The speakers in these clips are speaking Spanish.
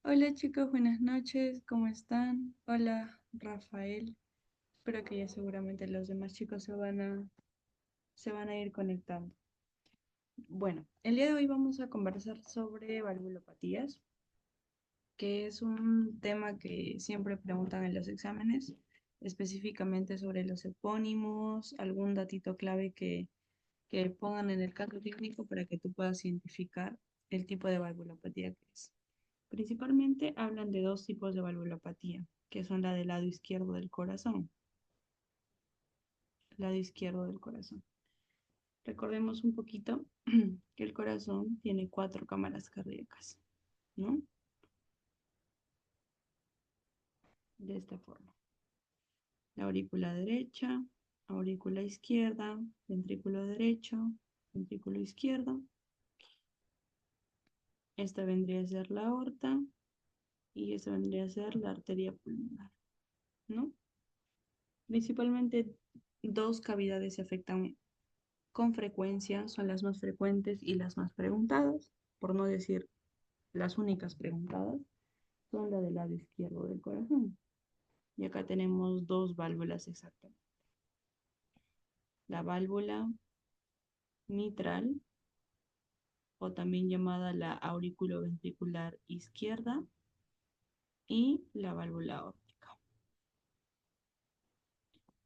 Hola chicos, buenas noches, ¿cómo están? Hola Rafael, espero que ya seguramente los demás chicos se van a ir conectando. Bueno, el día de hoy vamos a conversar sobre valvulopatías, que es un tema que siempre preguntan en los exámenes, específicamente sobre los epónimos, algún datito clave que pongan en el caso clínico para que tú puedas identificar el tipo de valvulopatía que es. Principalmente hablan de dos tipos de valvulopatía, que son la del lado izquierdo del corazón. Lado izquierdo del corazón. Recordemos un poquito que el corazón tiene cuatro cámaras cardíacas, ¿no? De esta forma. La aurícula derecha, aurícula izquierda, ventrículo derecho, ventrículo izquierdo. Esta vendría a ser la aorta y esta vendría a ser la arteria pulmonar, ¿no? Principalmente dos cavidades se afectan con frecuencia, son las más frecuentes y las más preguntadas, por no decir las únicas preguntadas, son la del lado izquierdo del corazón. Y acá tenemos dos válvulas exactamente. La válvula mitral, o también llamada la auriculoventricular izquierda, y la válvula aórtica.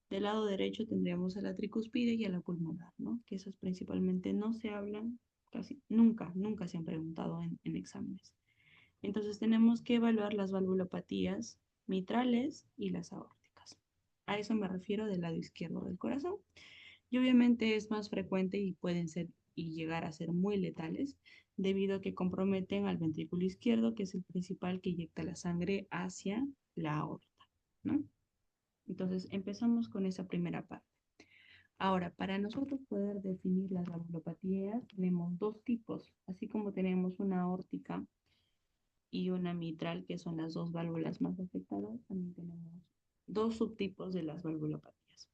Del lado derecho tendríamos a la tricuspide y a la pulmonar, ¿no? Que esas principalmente no se hablan, casi nunca se han preguntado en exámenes. Entonces tenemos que evaluar las valvulopatías mitrales y las aórticas. A eso me refiero del lado izquierdo del corazón. Y obviamente es más frecuente y pueden ser y llegar a ser muy letales debido a que comprometen al ventrículo izquierdo, que es el principal que inyecta la sangre hacia la aorta, ¿no? Entonces empezamos con esa primera parte. Ahora, para nosotros poder definir las valvulopatías, tenemos dos tipos, así como tenemos una aórtica y una mitral, que son las dos válvulas más afectadas, también tenemos dos subtipos de las valvulopatías.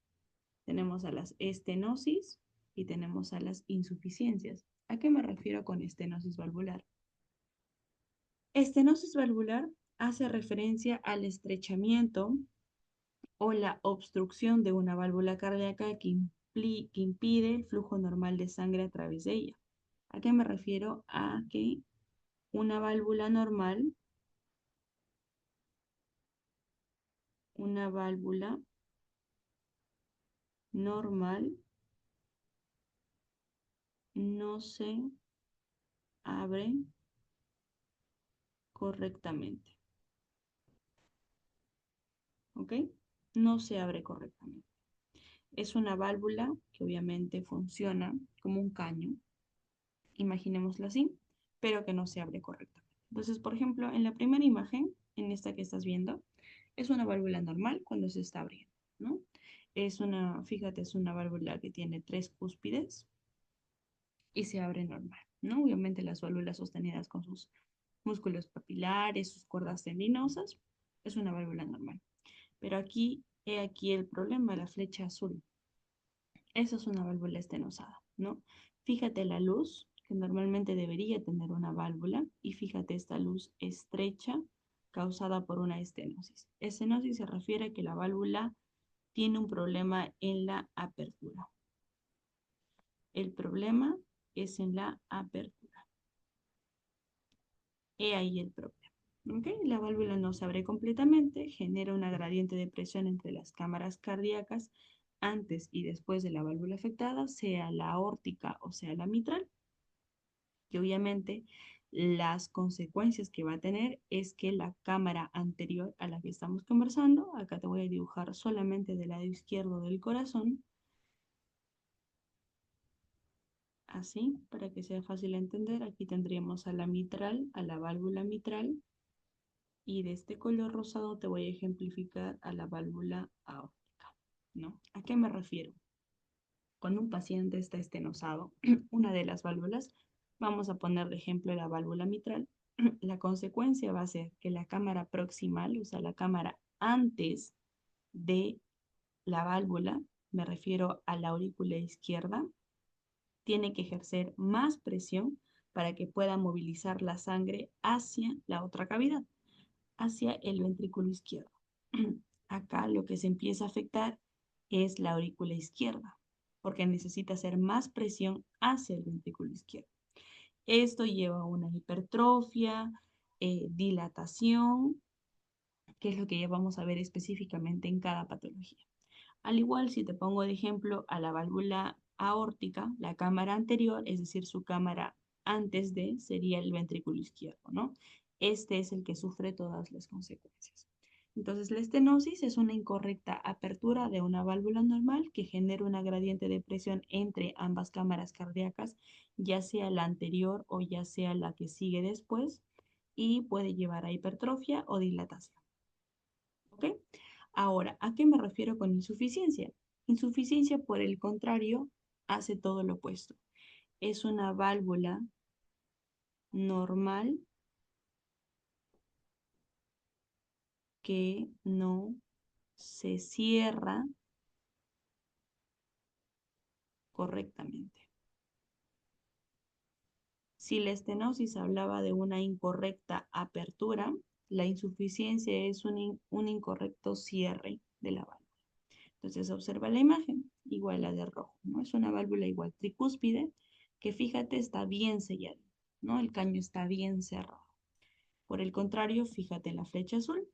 Tenemos a las estenosis y tenemos a las insuficiencias. ¿A qué me refiero con estenosis valvular? Estenosis valvular hace referencia al estrechamiento o la obstrucción de una válvula cardíaca que impide el flujo normal de sangre a través de ella. ¿A qué me refiero? A que una válvula normal no se abre correctamente, ¿ok? No se abre correctamente. Es una válvula que obviamente funciona como un caño, imaginémoslo así, pero que no se abre correctamente. Entonces, por ejemplo, en la primera imagen, en esta que estás viendo, es una válvula normal cuando se está abriendo, ¿no? Fíjate, es una válvula que tiene tres cúspides y se abre normal, ¿no? Obviamente las válvulas sostenidas con sus músculos papilares, sus cuerdas tendinosas, es una válvula normal. Pero he aquí el problema, la flecha azul. Esa es una válvula estenosada, ¿no? Fíjate la luz, que normalmente debería tener una válvula, y fíjate esta luz estrecha causada por una estenosis. Estenosis se refiere a que la válvula tiene un problema en la apertura. El problema es en la apertura. He ahí el problema. ¿Okay? La válvula no se abre completamente, genera una gradiente de presión entre las cámaras cardíacas antes y después de la válvula afectada, sea la aórtica o sea la mitral. Y obviamente las consecuencias que va a tener es que la cámara anterior a la que estamos conversando, acá te voy a dibujar solamente del lado izquierdo del corazón, así, para que sea fácil de entender, aquí tendríamos a la mitral, a la válvula mitral, y de este color rosado te voy a ejemplificar a la válvula aórtica, ¿no? ¿A qué me refiero? Cuando un paciente está estenosado, una de las válvulas, vamos a poner de ejemplo la válvula mitral, la consecuencia va a ser que la cámara proximal, o sea, la cámara antes de la válvula, me refiero a la aurícula izquierda, tiene que ejercer más presión para que pueda movilizar la sangre hacia la otra cavidad. hacia el ventrículo izquierdo. Acá lo que se empieza a afectar es la aurícula izquierda, porque necesita hacer más presión hacia el ventrículo izquierdo. Esto lleva a una hipertrofia, dilatación, que es lo que ya vamos a ver específicamente en cada patología. Al igual, si te pongo de ejemplo a la válvula aórtica, la cámara anterior, es decir, su cámara antes de, sería el ventrículo izquierdo, ¿no? Este es el que sufre todas las consecuencias. Entonces, la estenosis es una incorrecta apertura de una válvula normal que genera una gradiente de presión entre ambas cámaras cardíacas, ya sea la anterior o ya sea la que sigue después, y puede llevar a hipertrofia o dilatación. ¿Ok? Ahora, ¿a qué me refiero con insuficiencia? Insuficiencia, por el contrario, hace todo lo opuesto. Es una válvula normal que no se cierra correctamente. Si la estenosis hablaba de una incorrecta apertura, la insuficiencia es un incorrecto cierre de la válvula. Entonces observa la imagen, igual la de rojo, ¿no? Es una válvula igual tricúspide que fíjate está bien sellada, ¿no? El caño está bien cerrado. Por el contrario, fíjate en la flecha azul,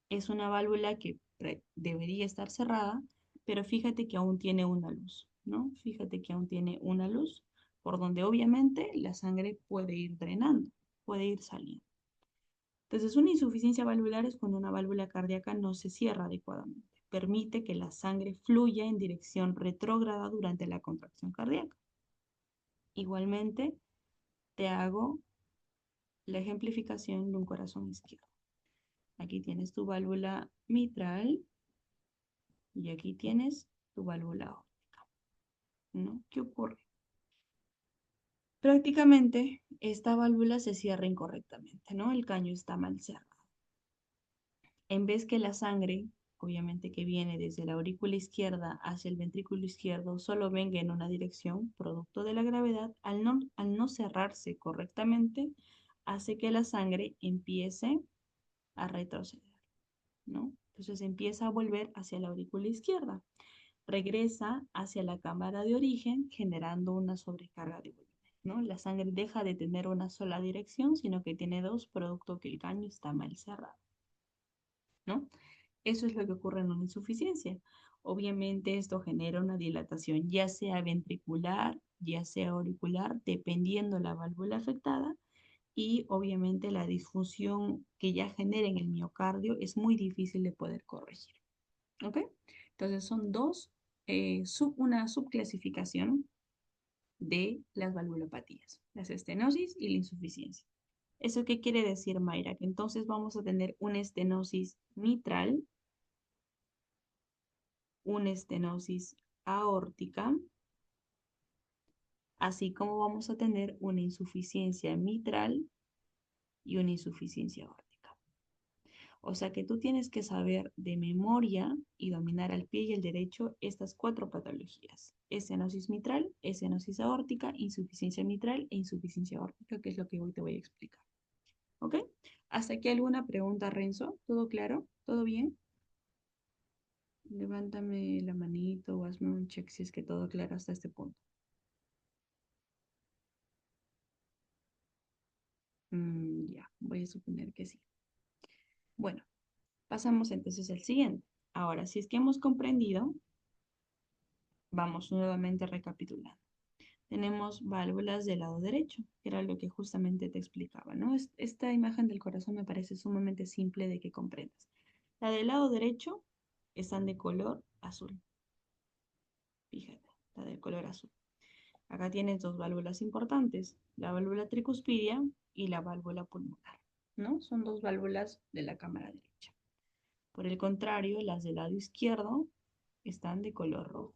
es una válvula que debería estar cerrada, pero fíjate que aún tiene una luz, ¿no? Fíjate que aún tiene una luz por donde obviamente la sangre puede ir drenando, puede ir saliendo. Entonces, una insuficiencia valvular es cuando una válvula cardíaca no se cierra adecuadamente. Permite que la sangre fluya en dirección retrógrada durante la contracción cardíaca. Igualmente, te hago la ejemplificación de un corazón izquierdo. Aquí tienes tu válvula mitral y aquí tienes tu válvula aórtica, ¿no? ¿Qué ocurre? Prácticamente esta válvula se cierra incorrectamente, ¿no? El caño está mal cerrado. En vez que la sangre, obviamente que viene desde la aurícula izquierda hacia el ventrículo izquierdo, solo venga en una dirección, producto de la gravedad, al no cerrarse correctamente, hace que la sangre empiece a retroceder, ¿no? Entonces empieza a volver hacia la aurícula izquierda, regresa hacia la cámara de origen, generando una sobrecarga de volumen, ¿no? La sangre deja de tener una sola dirección, sino que tiene dos, producto que el caño está mal cerrado, ¿no? Eso es lo que ocurre en una insuficiencia. Obviamente esto genera una dilatación, ya sea ventricular, ya sea auricular, dependiendo la válvula afectada, y obviamente la disfunción que ya genera en el miocardio es muy difícil de poder corregir. ¿Ok? Entonces son una subclasificación de las valvulopatías, las estenosis y la insuficiencia. ¿Eso qué quiere decir, Mayra? Que entonces vamos a tener una estenosis mitral, una estenosis aórtica, así como vamos a tener una insuficiencia mitral y una insuficiencia aórtica. O sea que tú tienes que saber de memoria y dominar al pie y al derecho estas cuatro patologías: estenosis mitral, estenosis aórtica, insuficiencia mitral e insuficiencia aórtica, que es lo que hoy te voy a explicar. ¿Ok? ¿Hasta aquí alguna pregunta, Renzo? ¿Todo claro? ¿Todo bien? Levántame la manito o hazme un check si es que todo claro hasta este punto. Ya, voy a suponer que sí. Bueno, pasamos entonces al siguiente. Ahora, si es que hemos comprendido, vamos nuevamente recapitulando. Tenemos válvulas del lado derecho, que era lo que justamente te explicaba, ¿no? Esta imagen del corazón me parece sumamente simple de que comprendas. La del lado derecho están de color azul. Fíjate, la del color azul. Acá tienes dos válvulas importantes, la válvula tricuspidia y la válvula pulmonar, ¿no? Son dos válvulas de la cámara derecha. Por el contrario, las del lado izquierdo están de color rojo.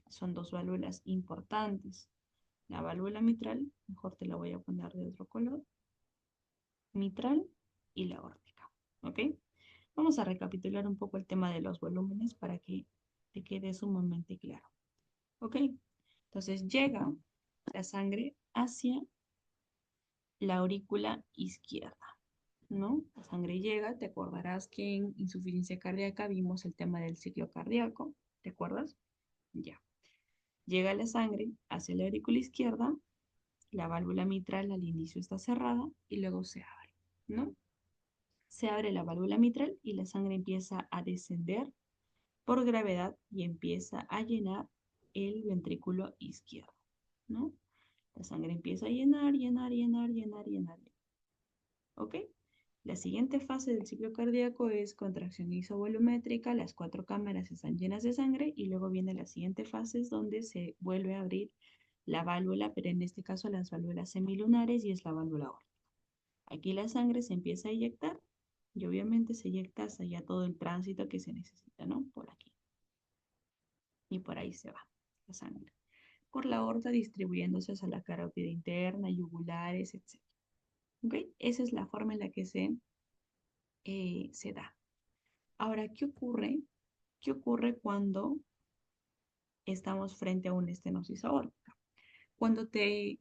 Son dos válvulas importantes. La válvula mitral, mejor te la voy a poner de otro color, mitral y la aórtica, ¿ok? Vamos a recapitular un poco el tema de los volúmenes para que te quede sumamente claro, ¿ok? Entonces llega la sangre hacia la aurícula izquierda. ¿no? La sangre llega, te acordarás que en insuficiencia cardíaca vimos el tema del ciclo cardíaco, ¿te acuerdas? Ya. Llega la sangre hacia la aurícula izquierda, la válvula mitral al inicio está cerrada y luego se abre, ¿no? Se abre la válvula mitral y la sangre empieza a descender por gravedad y empieza a llenar el ventrículo izquierdo, ¿no? La sangre empieza a llenar, llenar, llenar, llenar, llenar. ¿Ok? La siguiente fase del ciclo cardíaco es contracción isovolumétrica, las cuatro cámaras están llenas de sangre y luego viene la siguiente fase es donde se vuelve a abrir la válvula, pero en este caso las válvulas semilunares y es la válvula aórtica. Aquí la sangre se empieza a eyectar y obviamente se eyecta hasta ya todo el tránsito que se necesita, ¿no? Por aquí. Y por ahí se va la sangre. Por la aorta distribuyéndose hacia la carótida interna, yugulares, etc. ¿Ok? Esa es la forma en la que se da. Ahora, ¿qué ocurre? ¿Qué ocurre cuando estamos frente a una estenosis aórtica? Cuando te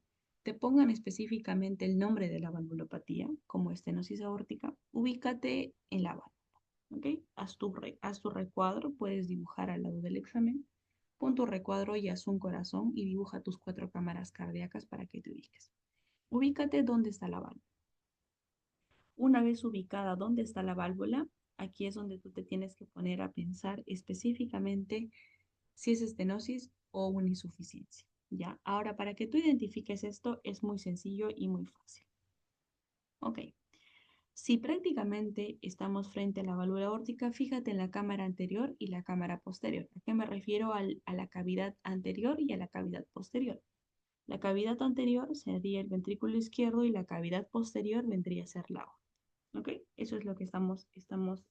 pongan específicamente el nombre de la valvulopatía como estenosis aórtica, ubícate en la válvula, ¿ok? Haz tu recuadro, puedes dibujar al lado del examen, pon tu recuadro y haz un corazón y dibuja tus cuatro cámaras cardíacas para que te ubiques. Ubícate dónde está la válvula. Una vez ubicada dónde está la válvula, aquí es donde tú te tienes que poner a pensar específicamente si es estenosis o una insuficiencia. ¿Ya? Ahora, para que tú identifiques esto, es muy sencillo y muy fácil. Ok. Si prácticamente estamos frente a la válvula aórtica, fíjate en la cámara anterior y la cámara posterior. ¿A qué me refiero? A la cavidad anterior y a la cavidad posterior. La cavidad anterior sería el ventrículo izquierdo y la cavidad posterior vendría a ser la aorta. ¿Ok? Eso es lo que estamos observando.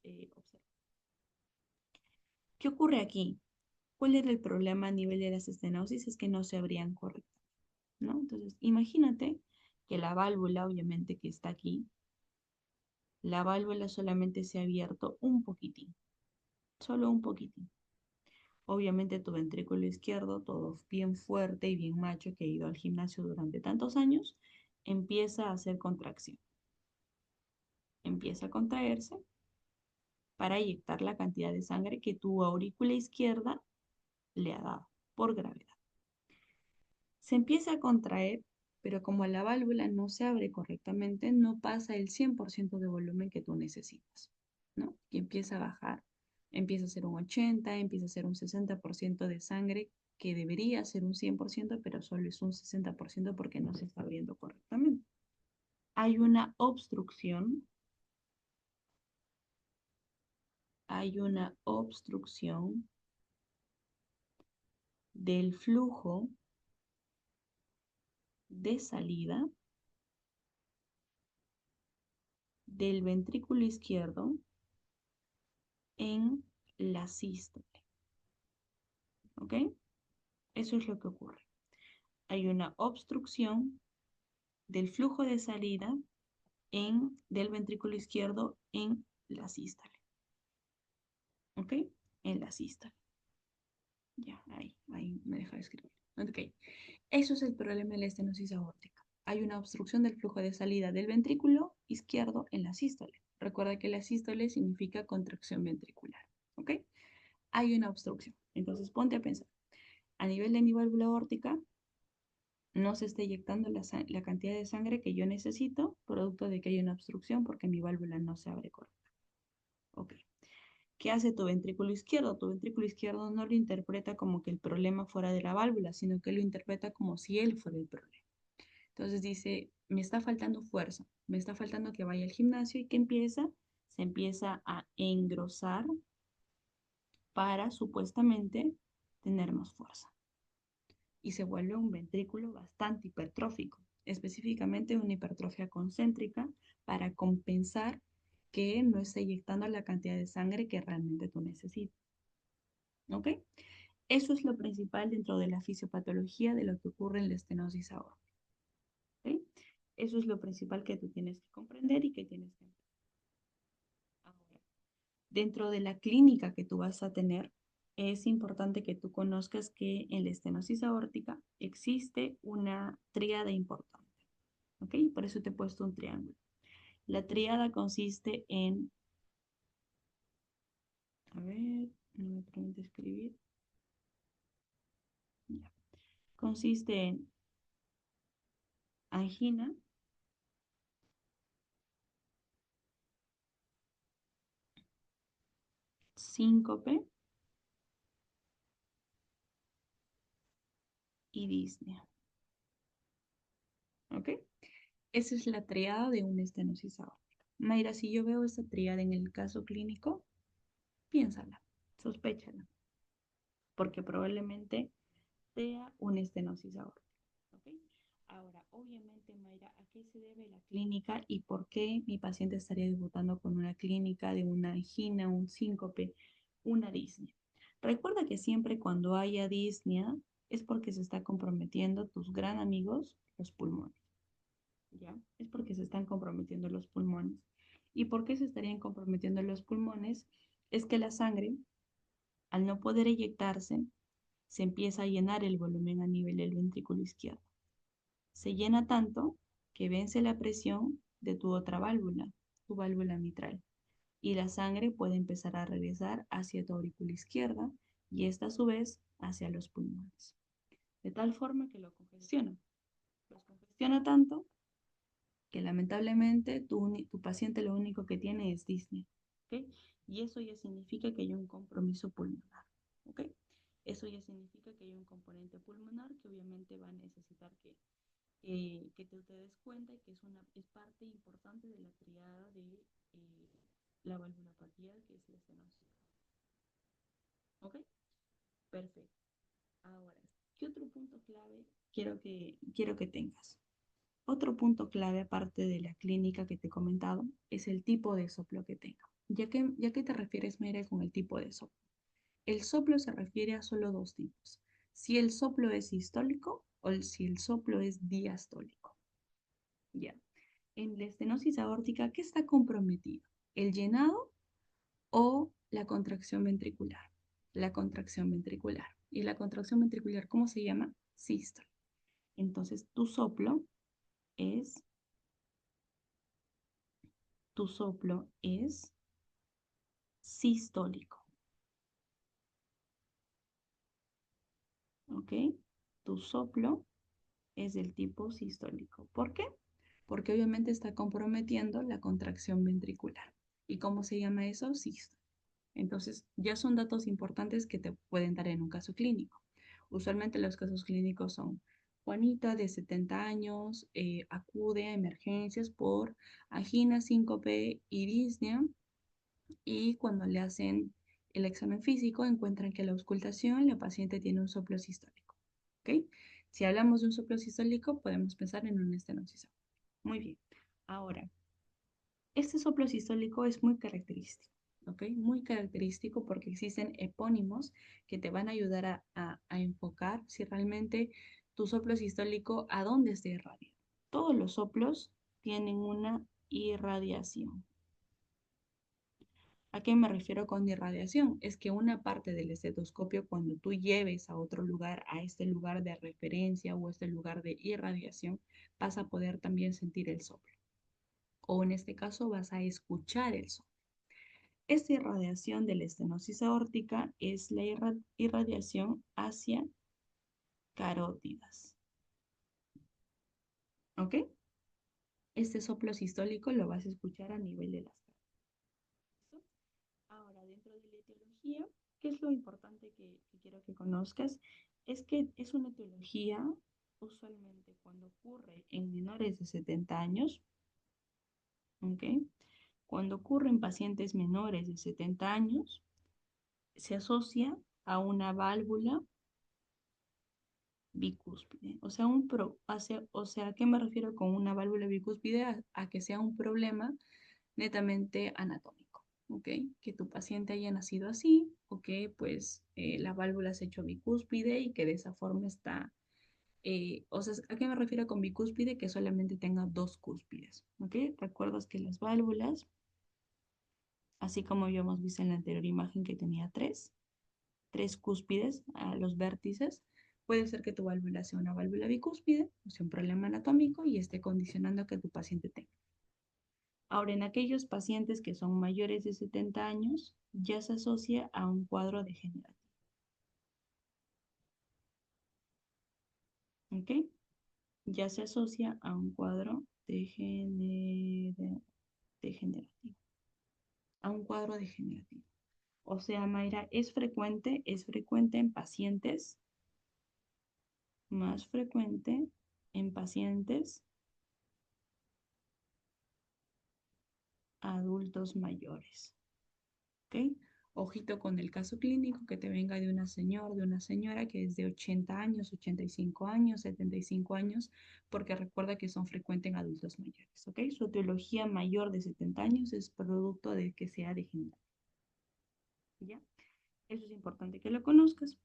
¿Qué ocurre aquí? ¿Cuál era el problema a nivel de las estenosis? Es que no se abrían correctamente, ¿no? Entonces, imagínate que la válvula, obviamente que está aquí, la válvula solamente se ha abierto un poquitín, solo un poquitín. Obviamente tu ventrículo izquierdo, todo bien fuerte y bien macho que ha ido al gimnasio durante tantos años, empieza a hacer contracción. Empieza a contraerse para inyectar la cantidad de sangre que tu aurícula izquierda le ha dado por gravedad. Se empieza a contraer, pero como la válvula no se abre correctamente, no pasa el 100% de volumen que tú necesitas, ¿no? Y empieza a bajar, empieza a ser un 80, empieza a ser un 60% de sangre que debería ser un 100%, pero solo es un 60% porque no se está abriendo correctamente. Hay hay una obstrucción del flujo de salida del ventrículo izquierdo en la sístole, ¿ok? Eso es lo que ocurre. Hay una obstrucción del flujo de salida del ventrículo izquierdo en la sístole, ¿ok? En la sístole. Ya, ahí me deja de escribir. Ok, eso es el problema de la estenosis aórtica. Hay una obstrucción del flujo de salida del ventrículo izquierdo en la sístole. Recuerda que la sístole significa contracción ventricular, ¿ok? Hay una obstrucción. Entonces ponte a pensar. A nivel de mi válvula aórtica, no se está inyectando la cantidad de sangre que yo necesito, producto de que hay una obstrucción porque mi válvula no se abre correcta. Ok. ¿Qué hace tu ventrículo izquierdo? Tu ventrículo izquierdo no lo interpreta como que el problema fuera de la válvula, sino que lo interpreta como si él fuera el problema. Entonces dice, me está faltando fuerza, me está faltando que vaya al gimnasio y que se empieza a engrosar para supuestamente tener más fuerza. Y se vuelve un ventrículo bastante hipertrófico, específicamente una hipertrofia concéntrica para compensar que no está inyectando la cantidad de sangre que realmente tú necesitas. ¿Ok? Eso es lo principal dentro de la fisiopatología de lo que ocurre en la estenosis aórtica. ¿Ok? Eso es lo principal que tú tienes que comprender y que tienes que entender. Ahora, dentro de la clínica que tú vas a tener, es importante que tú conozcas que en la estenosis aórtica existe una tríada importante, ¿ok? Por eso te he puesto un triángulo. La tríada consiste en, a ver, no me permite escribir. Ya. Consiste en angina, síncope y disnea. ¿Ok? Esa es la triada de una estenosis aórtica. Mayra, si yo veo esta triada en el caso clínico, piénsala, sospéchala, porque probablemente sea una estenosis aórtica. ¿Ok? Ahora, obviamente, Mayra, ¿a qué se debe la clínica y por qué mi paciente estaría debutando con una clínica de una angina, un síncope, una disnea? Recuerda que siempre cuando haya disnea es porque se está comprometiendo tus gran amigos, los pulmones. ¿Ya? Es porque se están comprometiendo los pulmones. ¿Y por qué se estarían comprometiendo los pulmones? Es que la sangre, al no poder eyectarse, se empieza a llenar el volumen a nivel del ventrículo izquierdo. Se llena tanto que vence la presión de tu otra válvula, tu válvula mitral, y la sangre puede empezar a regresar hacia tu aurícula izquierda y esta a su vez hacia los pulmones, de tal forma que lo congestiona. Los congestiona tanto que lamentablemente tu paciente lo único que tiene es disnea, ¿ok? Y eso ya significa que hay un compromiso pulmonar, ¿ok? Eso ya significa que hay un componente pulmonar que obviamente va a necesitar que te des cuenta que es parte importante de la triada de la valvulopatía, que es la estenosis. ¿Ok? Perfecto. Ahora, ¿qué otro punto clave quiero que tengas? Otro punto clave, aparte de la clínica que te he comentado, es el tipo de soplo que tenga. ¿Ya que te refieres, Mayra, con el tipo de soplo? El soplo se refiere a solo dos tipos. Si el soplo es sistólico o si el soplo es diastólico. Ya. En la estenosis aórtica, ¿qué está comprometido? ¿El llenado o la contracción ventricular? La contracción ventricular. ¿Y la contracción ventricular cómo se llama? Sístole. Entonces, es, tu soplo es sistólico, ¿ok? Tu soplo es del tipo sistólico. ¿Por qué? Porque obviamente está comprometiendo la contracción ventricular. ¿Y cómo se llama eso? Sístole. Entonces, ya son datos importantes que te pueden dar en un caso clínico. Usualmente los casos clínicos son: Juanita, de 70 años, acude a emergencias por angina, síncope y disnea, y cuando le hacen el examen físico encuentran que la auscultación la paciente tiene un soplo sistólico. ¿Ok? Si hablamos de un soplo sistólico, podemos pensar en una estenosis. Muy bien. Ahora, este soplo sistólico es muy característico, ¿ok? Muy característico porque existen epónimos que te van a ayudar a enfocar si realmente tu soplo sistólico a dónde se irradia. Todos los soplos tienen una irradiación. ¿A qué me refiero con irradiación? Es que una parte del estetoscopio, cuando tú lleves a otro lugar, a este lugar de referencia o este lugar de irradiación, vas a poder también sentir el soplo. O en este caso vas a escuchar el soplo. Esta irradiación de la estenosis aórtica es la irradiación hacia carótidas. ¿Ok? Este soplo sistólico lo vas a escuchar a nivel de las carótidas. Ahora, dentro de la etiología, ¿qué es lo importante que quiero que conozcas? Es que es una etiología usualmente cuando ocurre en menores de 70 años, ¿ok? Cuando ocurre en pacientes menores de 70 años, se asocia a una válvula bicúspide. ¿A qué me refiero con una válvula bicúspide? A que sea un problema netamente anatómico, ¿ok? Que tu paciente haya nacido así o que pues la válvula se ha hecho bicúspide y que de esa forma está, ¿a qué me refiero con bicúspide? Que solamente tenga dos cúspides, ¿ok? Recuerdas que las válvulas, así como habíamos visto en la anterior imagen que tenía tres cúspides a los vértices, puede ser que tu válvula sea una válvula bicúspide, o sea, un problema anatómico y esté condicionando a que tu paciente tenga. Ahora, en aquellos pacientes que son mayores de 70 años, ya se asocia a un cuadro degenerativo. ¿Ok? Ya se asocia a un cuadro degenerativo. A un cuadro degenerativo. O sea, Mayra, es frecuente en pacientes, más frecuente en pacientes adultos mayores. ¿Ok? Ojito con el caso clínico que te venga de una señora, de una señora que es de 80 años, 85 años, 75 años, porque recuerda que son frecuentes en adultos mayores. ¿Ok? Su etiología mayor de 70 años es producto de que sea degenerado. ¿Ya? Eso es importante que lo conozcas.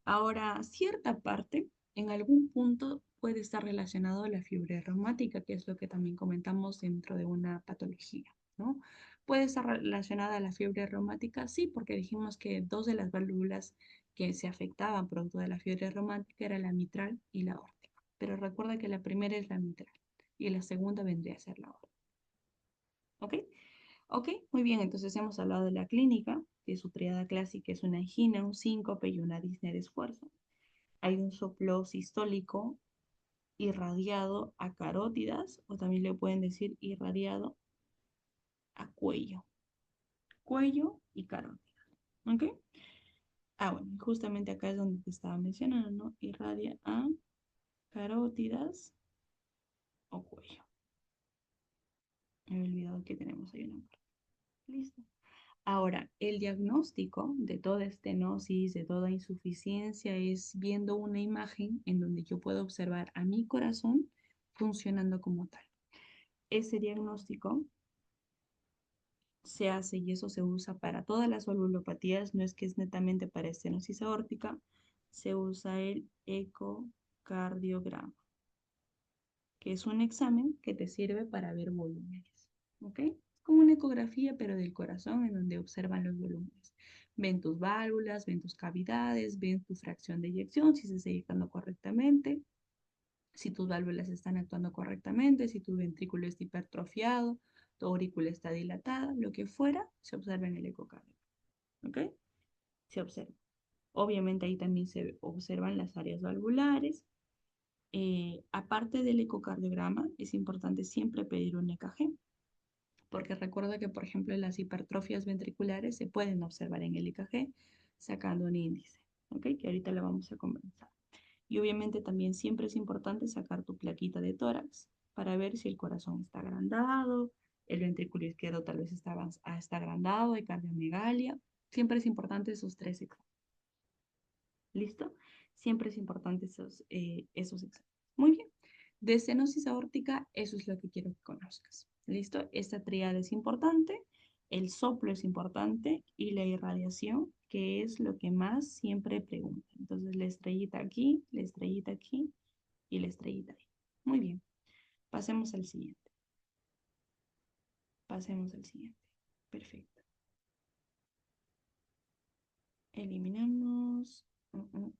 Ahora, cierta parte, en algún punto puede estar relacionado a la fiebre reumática, que es lo que también comentamos dentro de una patología, ¿no? ¿Puede estar relacionada a la fiebre reumática? Sí, porque dijimos que dos de las válvulas que se afectaban producto de la fiebre reumática era la mitral y la aórtica. Pero recuerda que la primera es la mitral y la segunda vendría a ser la aórtica. ¿Ok? Ok, muy bien, entonces hemos hablado de la clínica, que su triada clásica es una angina, un síncope y una disnea de esfuerzo. Hay un soplo sistólico irradiado a carótidas, o también le pueden decir irradiado a cuello. Cuello y carótidas. ¿Ok? Ah, bueno, justamente acá es donde te estaba mencionando, ¿no? Irradia a carótidas o cuello. Me he olvidado que tenemos ahí una parte. Listo. Ahora, el diagnóstico de toda estenosis, de toda insuficiencia, es viendo una imagen en donde yo puedo observar a mi corazón funcionando como tal. Ese diagnóstico se hace y eso se usa para todas las valvulopatías, no es que es netamente para estenosis aórtica, se usa el ecocardiograma, que es un examen que te sirve para ver volúmenes, ¿ok? Es como una ecografía, pero del corazón, en donde observan los volúmenes. Ven tus válvulas, ven tus cavidades, ven tu fracción de eyección, si se está eyectando correctamente, si tus válvulas están actuando correctamente, si tu ventrículo está hipertrofiado, tu aurícula está dilatada, lo que fuera, se observa en el ecocardiograma. ¿Ok? Se observa. Obviamente ahí también se observan las áreas valvulares. Aparte del ecocardiograma, es importante siempre pedir un EKG, porque recuerda que, por ejemplo, las hipertrofias ventriculares se pueden observar en el EKG sacando un índice, ¿ok? Que ahorita lo vamos a conversar. Y obviamente también siempre es importante sacar tu plaquita de tórax para ver si el corazón está agrandado, el ventrículo izquierdo tal vez está agrandado, hay cardiomegalia. Siempre es importante esos tres exámenes. ¿Listo? Siempre es importante esos exámenes. Muy bien. De estenosis aórtica, eso es lo que quiero que conozcas. ¿Listo? Esta triada es importante, el soplo es importante y la irradiación, que es lo que más siempre preguntan. Entonces, la estrellita aquí y la estrellita ahí. Muy bien. Pasemos al siguiente. Pasemos al siguiente. Perfecto. Eliminamos.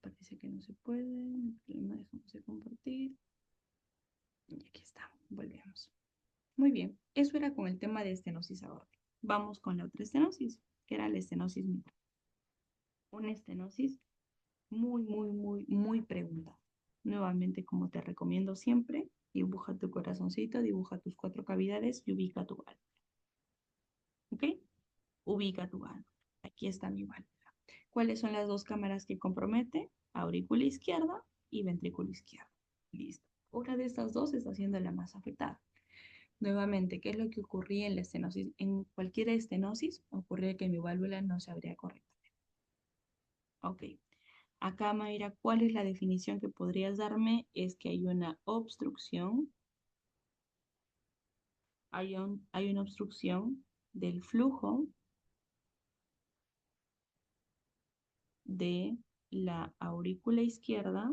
Parece que no se puede. El problema dejamos de compartir. Y aquí está. Volvemos. Muy bien. Eso era con el tema de estenosis aórtica. Vamos con la otra estenosis, que era la estenosis mitral. Una estenosis muy preguntada. Nuevamente, como te recomiendo siempre, dibuja tu corazoncito, dibuja tus cuatro cavidades y ubica tu válvula. ¿Ok? Ubica tu válvula. Aquí está mi válvula. ¿Cuáles son las dos cámaras que compromete? Aurícula izquierda y ventrículo izquierdo. Listo. Una de estas dos está siendo la más afectada. Nuevamente, ¿qué es lo que ocurría en la estenosis? En cualquier estenosis ocurría que mi válvula no se abría correctamente. Ok. Acá, Mayra, ¿cuál es la definición que podrías darme? Es que hay una obstrucción, hay una obstrucción del flujo de la aurícula izquierda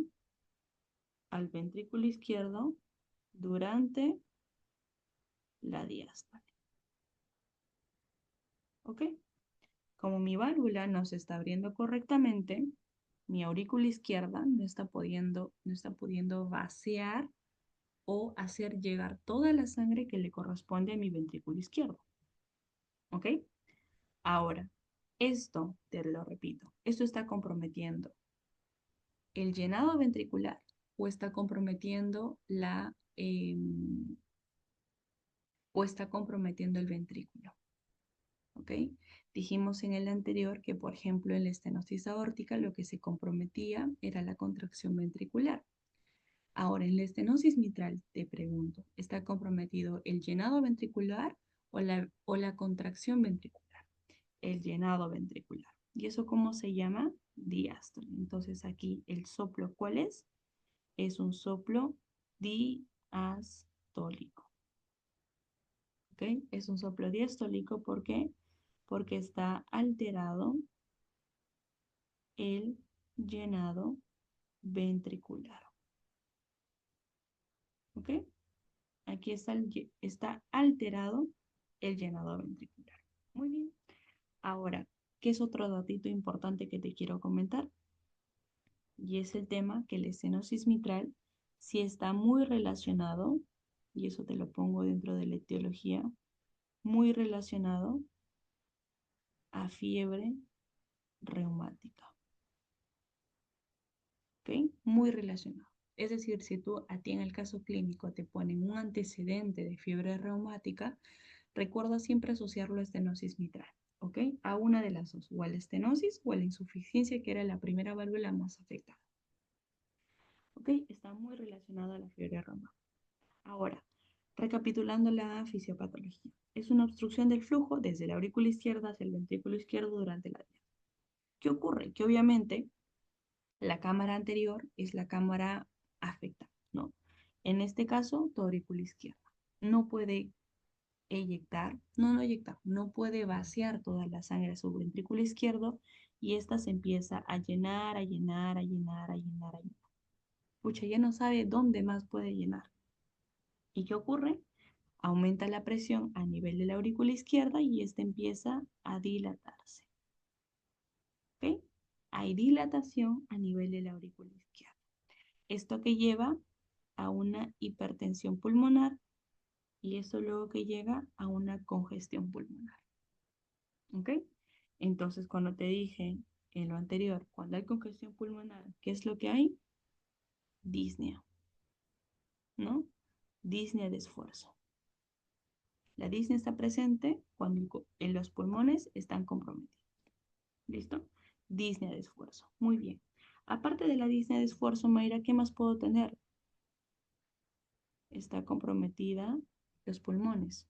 al ventrículo izquierdo durante la diástole. ¿Ok? Como mi válvula no se está abriendo correctamente, mi aurícula izquierda no está pudiendo vaciar o hacer llegar toda la sangre que le corresponde a mi ventrículo izquierdo. ¿Ok? Ahora, esto, te lo repito, esto está comprometiendo el llenado ventricular o está comprometiendo o está comprometiendo el ventrículo. ¿Ok? Dijimos en el anterior que, por ejemplo, en la estenosis aórtica lo que se comprometía era la contracción ventricular. Ahora, en la estenosis mitral, te pregunto, ¿está comprometido el llenado ventricular o la contracción ventricular? El llenado ventricular. ¿Y eso cómo se llama? Diástole. Entonces aquí el soplo, ¿cuál es? Es un soplo diastólico. ¿Ok? Es un soplo diastólico, ¿por qué? Porque está alterado el llenado ventricular. ¿Ok? Aquí está alterado el llenado ventricular. Muy bien. Ahora, ¿qué es otro datito importante que te quiero comentar? Y es el tema que la estenosis mitral sí está muy relacionado, y eso te lo pongo dentro de la etiología, muy relacionado a fiebre reumática. ¿Ok? Muy relacionado. Es decir, si tú a ti en el caso clínico te ponen un antecedente de fiebre reumática, recuerda siempre asociarlo a estenosis mitral, ¿ok? A una de las dos, o a la estenosis o a la insuficiencia, que era la primera válvula más afectada, ¿ok? Está muy relacionado a la fiebre reumática. Ahora, recapitulando la fisiopatología, es una obstrucción del flujo desde la aurícula izquierda hacia el ventrículo izquierdo durante la diástole. ¿Qué ocurre? Que obviamente la cámara anterior es la cámara afectada, ¿no? En este caso, tu aurícula izquierda no puede eyectar, no puede vaciar toda la sangre a su ventrículo izquierdo y ésta se empieza a llenar, a llenar, a llenar, a llenar, a llenar. Pucha, ya no sabe dónde más puede llenar. ¿Y qué ocurre? Aumenta la presión a nivel de la aurícula izquierda y esta empieza a dilatarse. ¿Ok? Hay dilatación a nivel de la aurícula izquierda. Esto que lleva a una hipertensión pulmonar y eso luego que llega a una congestión pulmonar. ¿Ok? Entonces, cuando te dije en lo anterior, cuando hay congestión pulmonar, ¿qué es lo que hay? Disnea, ¿no? Disnea de esfuerzo. La disnea está presente cuando en los pulmones están comprometidos. ¿Listo? Disnea de esfuerzo. Muy bien. Aparte de la disnea de esfuerzo, Mayra, ¿qué más puedo tener? Está comprometida los pulmones.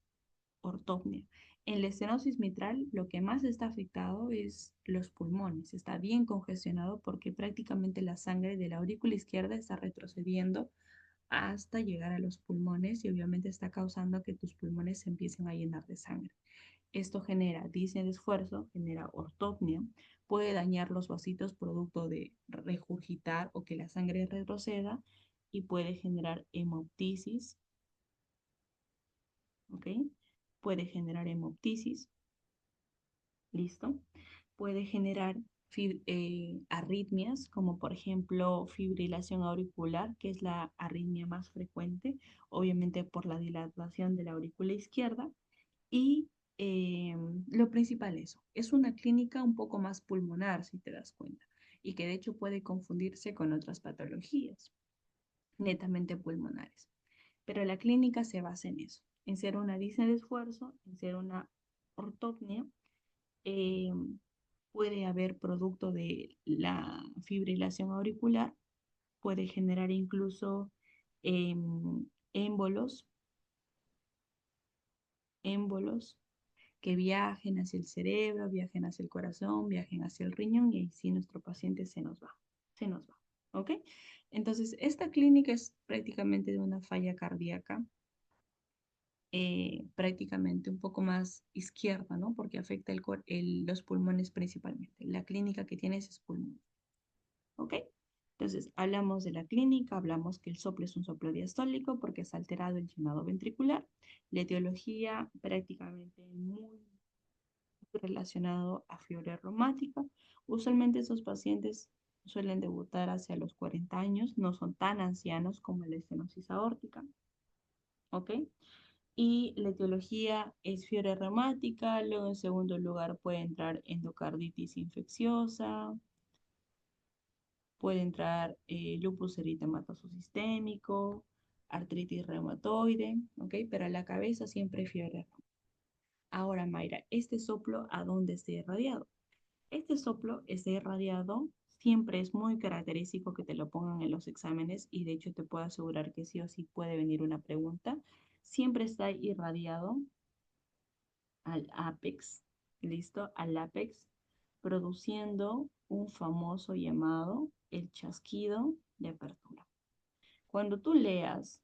Ortopnia. En la estenosis mitral, lo que más está afectado es los pulmones. Está bien congestionado porque prácticamente la sangre de la aurícula izquierda está retrocediendo hasta llegar a los pulmones y obviamente está causando que tus pulmones se empiecen a llenar de sangre. Esto genera disnea de esfuerzo, genera ortopnia, puede dañar los vasitos producto de regurgitar o que la sangre retroceda y puede generar hemoptisis, ¿ok? Puede generar hemoptisis, ¿listo? Puede generar arritmias, como por ejemplo fibrilación auricular, que es la arritmia más frecuente, obviamente por la dilatación de la aurícula izquierda. Y eh, lo principal es una clínica un poco más pulmonar, si te das cuenta, y que de hecho puede confundirse con otras patologías netamente pulmonares. Pero la clínica se basa en eso, en ser una disnea de esfuerzo, en ser una ortopnia. eh, Puede haber producto de la fibrilación auricular, puede generar incluso émbolos, émbolos que viajen hacia el cerebro, viajen hacia el corazón, viajen hacia el riñón y ahí sí nuestro paciente se nos va, ¿ok? Entonces, esta clínica es prácticamente de una falla cardíaca, prácticamente un poco más izquierda, ¿no? Porque afecta los pulmones principalmente. La clínica que tienes es pulmón, ¿ok? Entonces, hablamos de la clínica, hablamos que el soplo es un soplo diastólico porque es alterado el llenado ventricular. La etiología prácticamente muy relacionado a fiebre reumática. Usualmente esos pacientes suelen debutar hacia los 40 años, no son tan ancianos como la estenosis aórtica. ¿ok? Y la etiología es fiebre reumática, luego en segundo lugar puede entrar endocarditis infecciosa, puede entrar lupus eritematoso sistémico, artritis reumatoide, ¿ok? Pero a la cabeza siempre fiebre. Ahora, Mayra, ¿este soplo a dónde está irradiado? Este soplo está irradiado, siempre es muy característico que te lo pongan en los exámenes y de hecho te puedo asegurar que sí o sí puede venir una pregunta. Siempre está irradiado al ápex, ¿listo? Al ápex, produciendo un famoso llamado el chasquido de apertura. Cuando tú leas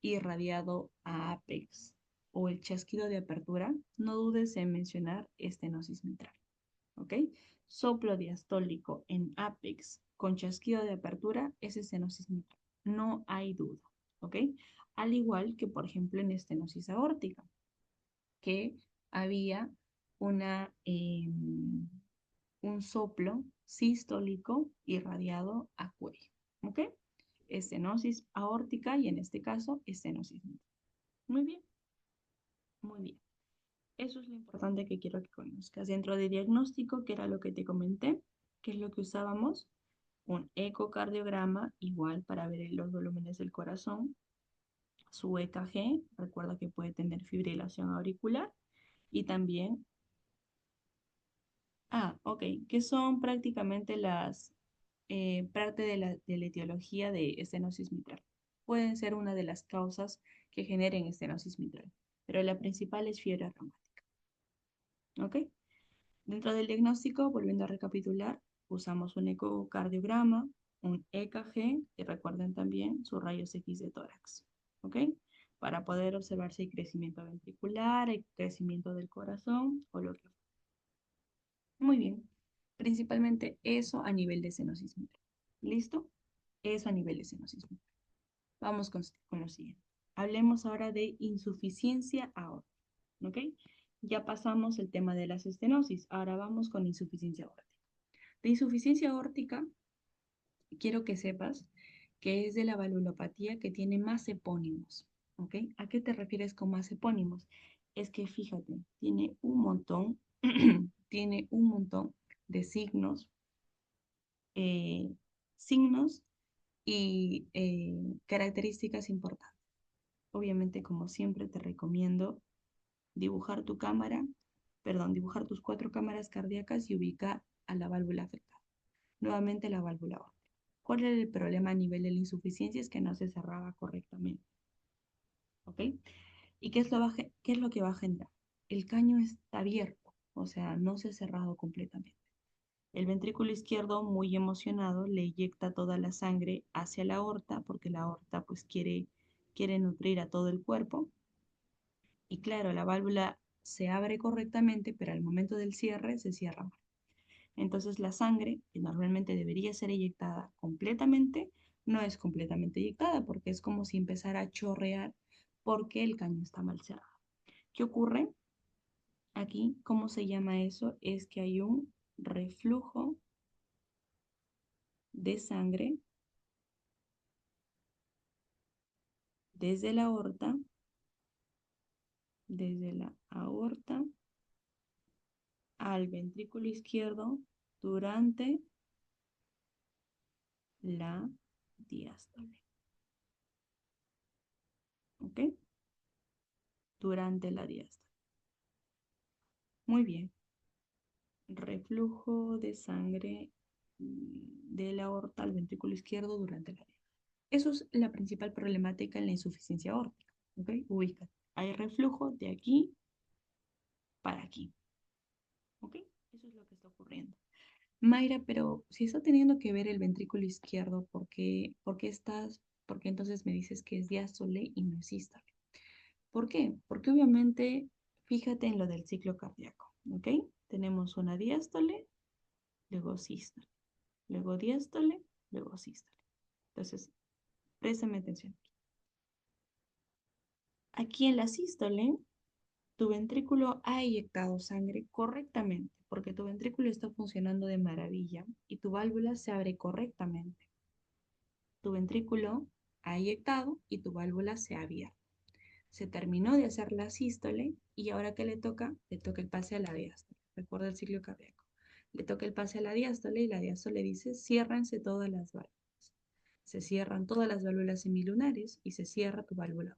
irradiado a ápex o el chasquido de apertura, no dudes en mencionar estenosis mitral, ¿ok? Soplo diastólico en ápex con chasquido de apertura es estenosis mitral. No hay duda, ¿ok? Al igual que, por ejemplo, en estenosis aórtica, que había una, un soplo sistólico irradiado a cuello, ¿ok? Estenosis aórtica y en este caso estenosis mitral. Muy bien, muy bien. Eso es lo importante que quiero que conozcas. Dentro de diagnóstico, que era lo que te comenté, que es lo que usábamos, un ecocardiograma, igual para ver los volúmenes del corazón, su EKG, recuerda que puede tener fibrilación auricular, y también, ok, que son prácticamente las, parte de la etiología de estenosis mitral. Pueden ser una de las causas que generen estenosis mitral, pero la principal es fiebre reumática, ¿ok? Dentro del diagnóstico, volviendo a recapitular, usamos un ecocardiograma, un EKG y recuerden también sus rayos X de tórax, ¿ok? Para poder observar si hay crecimiento ventricular, hay crecimiento del corazón o lo que fuera. Muy bien. Principalmente eso a nivel de estenosis mitral. ¿Listo? Eso a nivel de estenosis mitral. Vamos con lo siguiente. Hablemos ahora de insuficiencia aórtica, ¿ok? Ya pasamos el tema de las estenosis, ahora vamos con insuficiencia aórtica. De insuficiencia aórtica, quiero que sepas que es de la valvulopatía que tiene más epónimos, ¿ok? ¿A qué te refieres con más epónimos? Es que fíjate, tiene un montón, tiene un montón de signos, eh, signos y características importantes. Obviamente, como siempre, te recomiendo dibujar tu cámara, perdón, dibujar tus 4 cámaras cardíacas y ubica a la válvula afectada. Nuevamente la válvula aórtica. ¿Cuál era el problema a nivel de la insuficiencia? Es que no se cerraba correctamente, ¿ok? ¿Y qué es lo que va a generar? El caño está abierto, o sea, no se ha cerrado completamente. El ventrículo izquierdo, muy emocionado, le inyecta toda la sangre hacia la aorta, porque la aorta pues quiere nutrir a todo el cuerpo. Y claro, la válvula se abre correctamente, pero al momento del cierre se cierra mal. Entonces la sangre, que normalmente debería ser eyectada completamente, no es completamente eyectada porque es como si empezara a chorrear porque el caño está mal cerrado. ¿Qué ocurre? Aquí, ¿cómo se llama eso? Es que hay un reflujo de sangre desde desde la aorta al ventrículo izquierdo durante la diástole. ¿Ok? Durante la diástole. Muy bien. Reflujo de sangre de la aorta al ventrículo izquierdo durante la diástole. Eso es la principal problemática en la insuficiencia aórtica. ¿Ok? Ubica. Hay reflujo de aquí para aquí. ¿Ok? Eso es lo que está ocurriendo. Mayra, pero si está teniendo que ver el ventrículo izquierdo, por qué entonces me dices que es diástole y no es sístole? ¿Por qué? Porque obviamente, fíjate en lo del ciclo cardíaco, ¿ok? Tenemos una diástole, luego sístole, luego diástole, luego sístole. Entonces, préstame atención. Aquí en la sístole, tu ventrículo ha eyectado sangre correctamente, porque tu ventrículo está funcionando de maravilla y tu válvula se abre correctamente. Tu ventrículo ha eyectado y tu válvula se ha abierto. Se terminó de hacer la sístole y ahora ¿qué le toca? Le toca el pase a la diástole. Recuerda el ciclo cardíaco. Le toca el pase a la diástole y la diástole dice, ciérrense todas las válvulas. Se cierran todas las válvulas semilunares y se cierra tu válvula.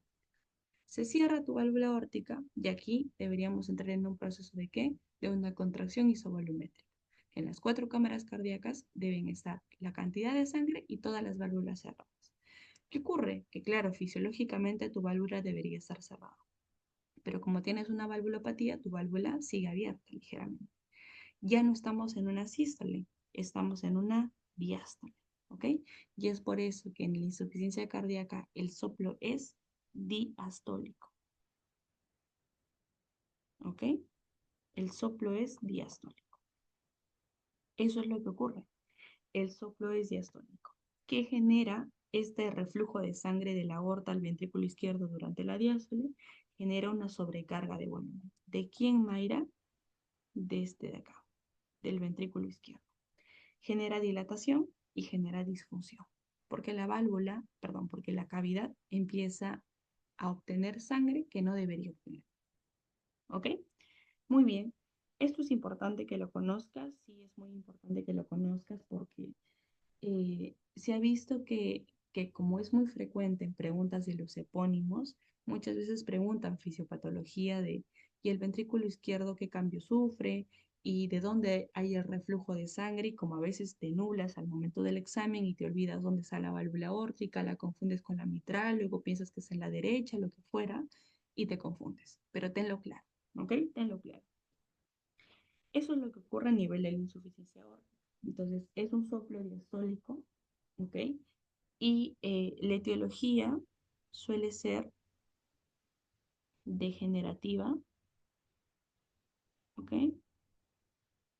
Se cierra tu válvula aórtica y aquí deberíamos entrar en un proceso de ¿qué? De una contracción isovolumétrica. En las cuatro cámaras cardíacas deben estar la cantidad de sangre y todas las válvulas cerradas. ¿Qué ocurre? Que claro, fisiológicamente tu válvula debería estar cerrada, pero como tienes una valvulopatía, tu válvula sigue abierta ligeramente. Ya no estamos en una sístole, estamos en una diástole, ¿ok? Y es por eso que en la insuficiencia cardíaca el soplo es diastólico, ¿ok? El soplo es diastólico. Eso es lo que ocurre. El soplo es diastólico. ¿Qué genera este reflujo de sangre de la aorta al ventrículo izquierdo durante la diástole? Genera una sobrecarga de volumen. ¿De quién, Mayra? De este de acá, del ventrículo izquierdo. Genera dilatación y genera disfunción. Porque la válvula, perdón, porque la cavidad empieza a obtener sangre que no debería obtener. ¿Ok? Muy bien. Esto es importante que lo conozcas, sí es muy importante que lo conozcas porque se ha visto que como es muy frecuente en preguntas de los epónimos, muchas veces preguntan fisiopatología de, ¿y el ventrículo izquierdo qué cambio sufre? ¿Y de dónde hay el reflujo de sangre? Y como a veces te nublas al momento del examen y te olvidas dónde está la válvula aórtica, la confundes con la mitral, luego piensas que es en la derecha, lo que fuera, y te confundes. Pero tenlo claro, ¿ok? Tenlo claro. Eso es lo que ocurre a nivel de la insuficiencia aórtica. Entonces, es un soplo diastólico, ¿ok? Y la etiología suele ser degenerativa, ¿ok?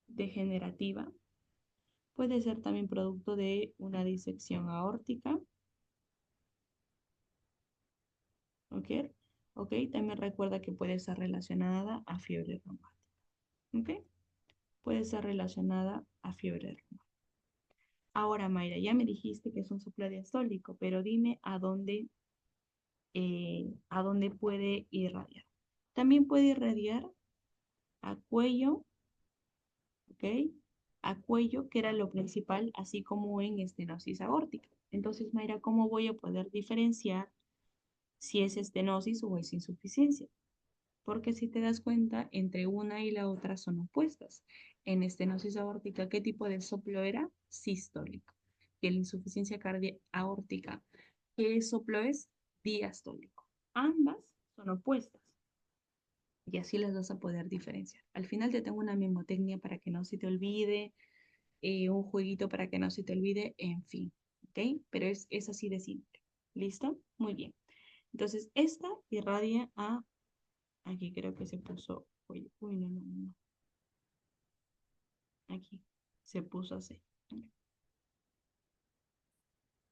Degenerativa. Puede ser también producto de una disección aórtica, ¿ok? ¿Ok? También recuerda que puede estar relacionada a fiebre reumática, ¿ok? Puede ser relacionada a fiebre reumática. Ahora, Mayra, ya me dijiste que es un soplo diastólico, pero dime a dónde puede irradiar. También puede irradiar a cuello, ¿ok? A cuello, que era lo principal, así como en estenosis aórtica. Entonces, Mayra, ¿cómo voy a poder diferenciar si es estenosis o es insuficiencia? Porque si te das cuenta, entre una y la otra son opuestas. En estenosis aórtica, ¿qué tipo de soplo era? Sistólico. Y en la insuficiencia cardíaca aórtica, ¿qué soplo es? Diastólico. Ambas son opuestas y así las vas a poder diferenciar. Al final te tengo una memotecnia para que no se te olvide, un jueguito para que no se te olvide, en fin, ¿ok? Pero es así de simple. ¿Listo? Muy bien. Entonces, esta irradia a, aquí creo que se puso, uy, uy, no, no, no, aquí se puso así,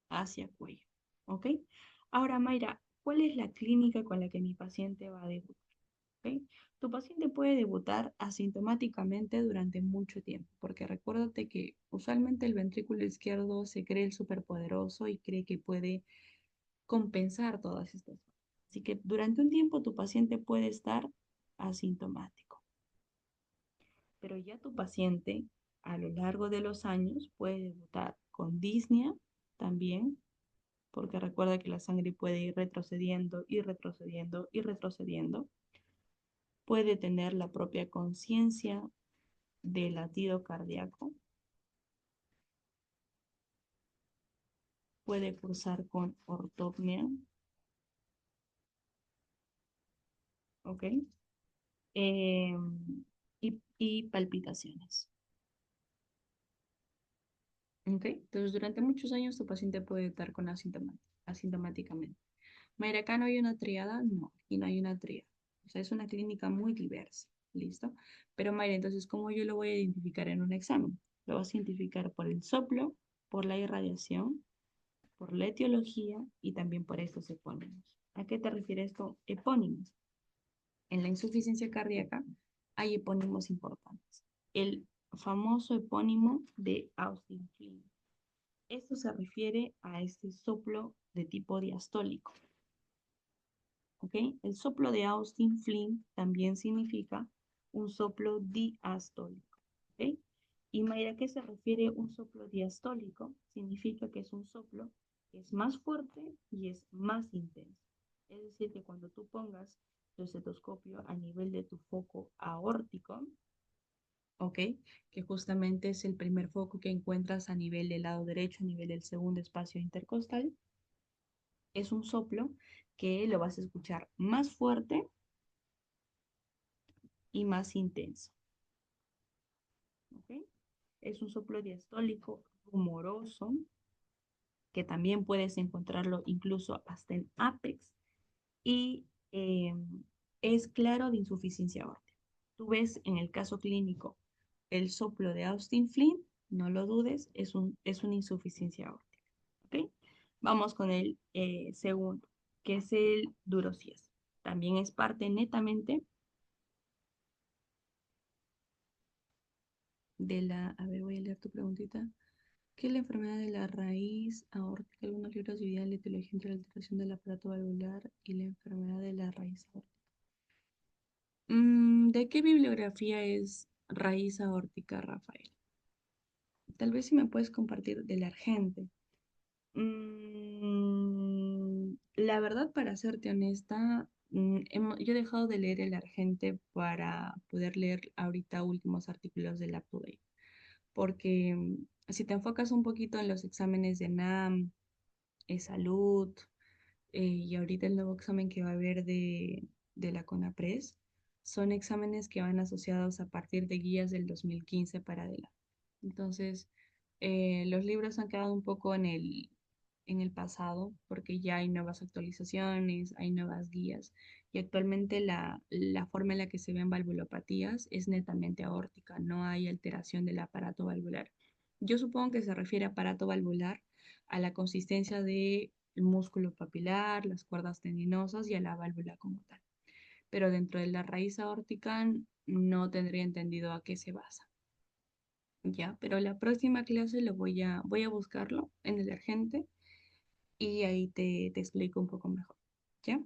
hacia cuello, ¿ok? Ahora, Mayra, ¿cuál es la clínica con la que mi paciente va a debutar? ¿Ok? Tu paciente puede debutar asintomáticamente durante mucho tiempo, porque recuérdate que usualmente el ventrículo izquierdo se cree el superpoderoso y cree que puede compensar todas estas cosas. Así que durante un tiempo tu paciente puede estar asintomático, pero ya tu paciente a lo largo de los años puede debutar con disnea también, porque recuerda que la sangre puede ir retrocediendo y retrocediendo y retrocediendo. Puede tener la propia conciencia del latido cardíaco, puede cursar con ortopnea, ¿ok? Eh, y palpitaciones, ¿ok? Entonces, durante muchos años tu paciente puede estar con asintomáticamente. Mayra, acá no hay una triada, no, aquí no hay una triada. O sea, es una clínica muy diversa, ¿listo? Pero Mayra, entonces, ¿cómo yo lo voy a identificar en un examen? Lo vas a identificar por el soplo, por la irradiación, por la etiología y también por estos epónimos. ¿A qué te refieres con epónimos? En la insuficiencia cardíaca hay epónimos importantes. El famoso epónimo de Austin Flynn. Esto se refiere a este soplo de tipo diastólico. ¿ok? El soplo de Austin Flint también significa un soplo diastólico, ¿ok? Y Mayra, ¿a qué se refiere un soplo diastólico? Significa que es un soplo que es más fuerte y es más intenso. Es decir, que cuando tú pongas tu estetoscopio a nivel de tu foco aórtico, ¿ok? Que justamente es el primer foco que encuentras a nivel del lado derecho, a nivel del segundo espacio intercostal, es un soplo que lo vas a escuchar más fuerte y más intenso, ¿ok? Es un soplo diastólico rumoroso, que también puedes encontrarlo incluso hasta en apex, y es claro de insuficiencia aórtica. Tú ves en el caso clínico el soplo de Austin Flint, no lo dudes, es una insuficiencia aórtica, ¿ok? Vamos con el segundo, que es el Durosías. También es parte netamente de a ver, voy a leer tu preguntita. ¿Qué es la enfermedad de la raíz aórtica? Algunos libros dividían la etiología entre la alteración del aparato valvular y la enfermedad de la raíz aórtica. ¿De qué bibliografía es raíz aórtica, Rafael? Tal vez si me puedes compartir de la Argente. La verdad, para serte honesta, yo he dejado de leer el Argente para poder leer ahorita últimos artículos del Up to Date. Porque si te enfocas un poquito en los exámenes de NAM, salud, y ahorita el nuevo examen que va a haber de la CONAPRES, son exámenes que van asociados a partir de guías del 2015 para adelante. Entonces, los libros han quedado un poco en el pasado porque ya hay nuevas actualizaciones, hay nuevas guías y actualmente la forma en la que se ven valvulopatías es netamente aórtica, no hay alteración del aparato valvular. Yo supongo que se refiere a aparato valvular a la consistencia del músculo papilar, las cuerdas tendinosas y a la válvula como tal. Pero dentro de la raíz aórtica no tendría entendido a qué se basa. Ya, pero la próxima clase voy a buscarlo en el Argente y ahí te explico un poco mejor. ¿Ya?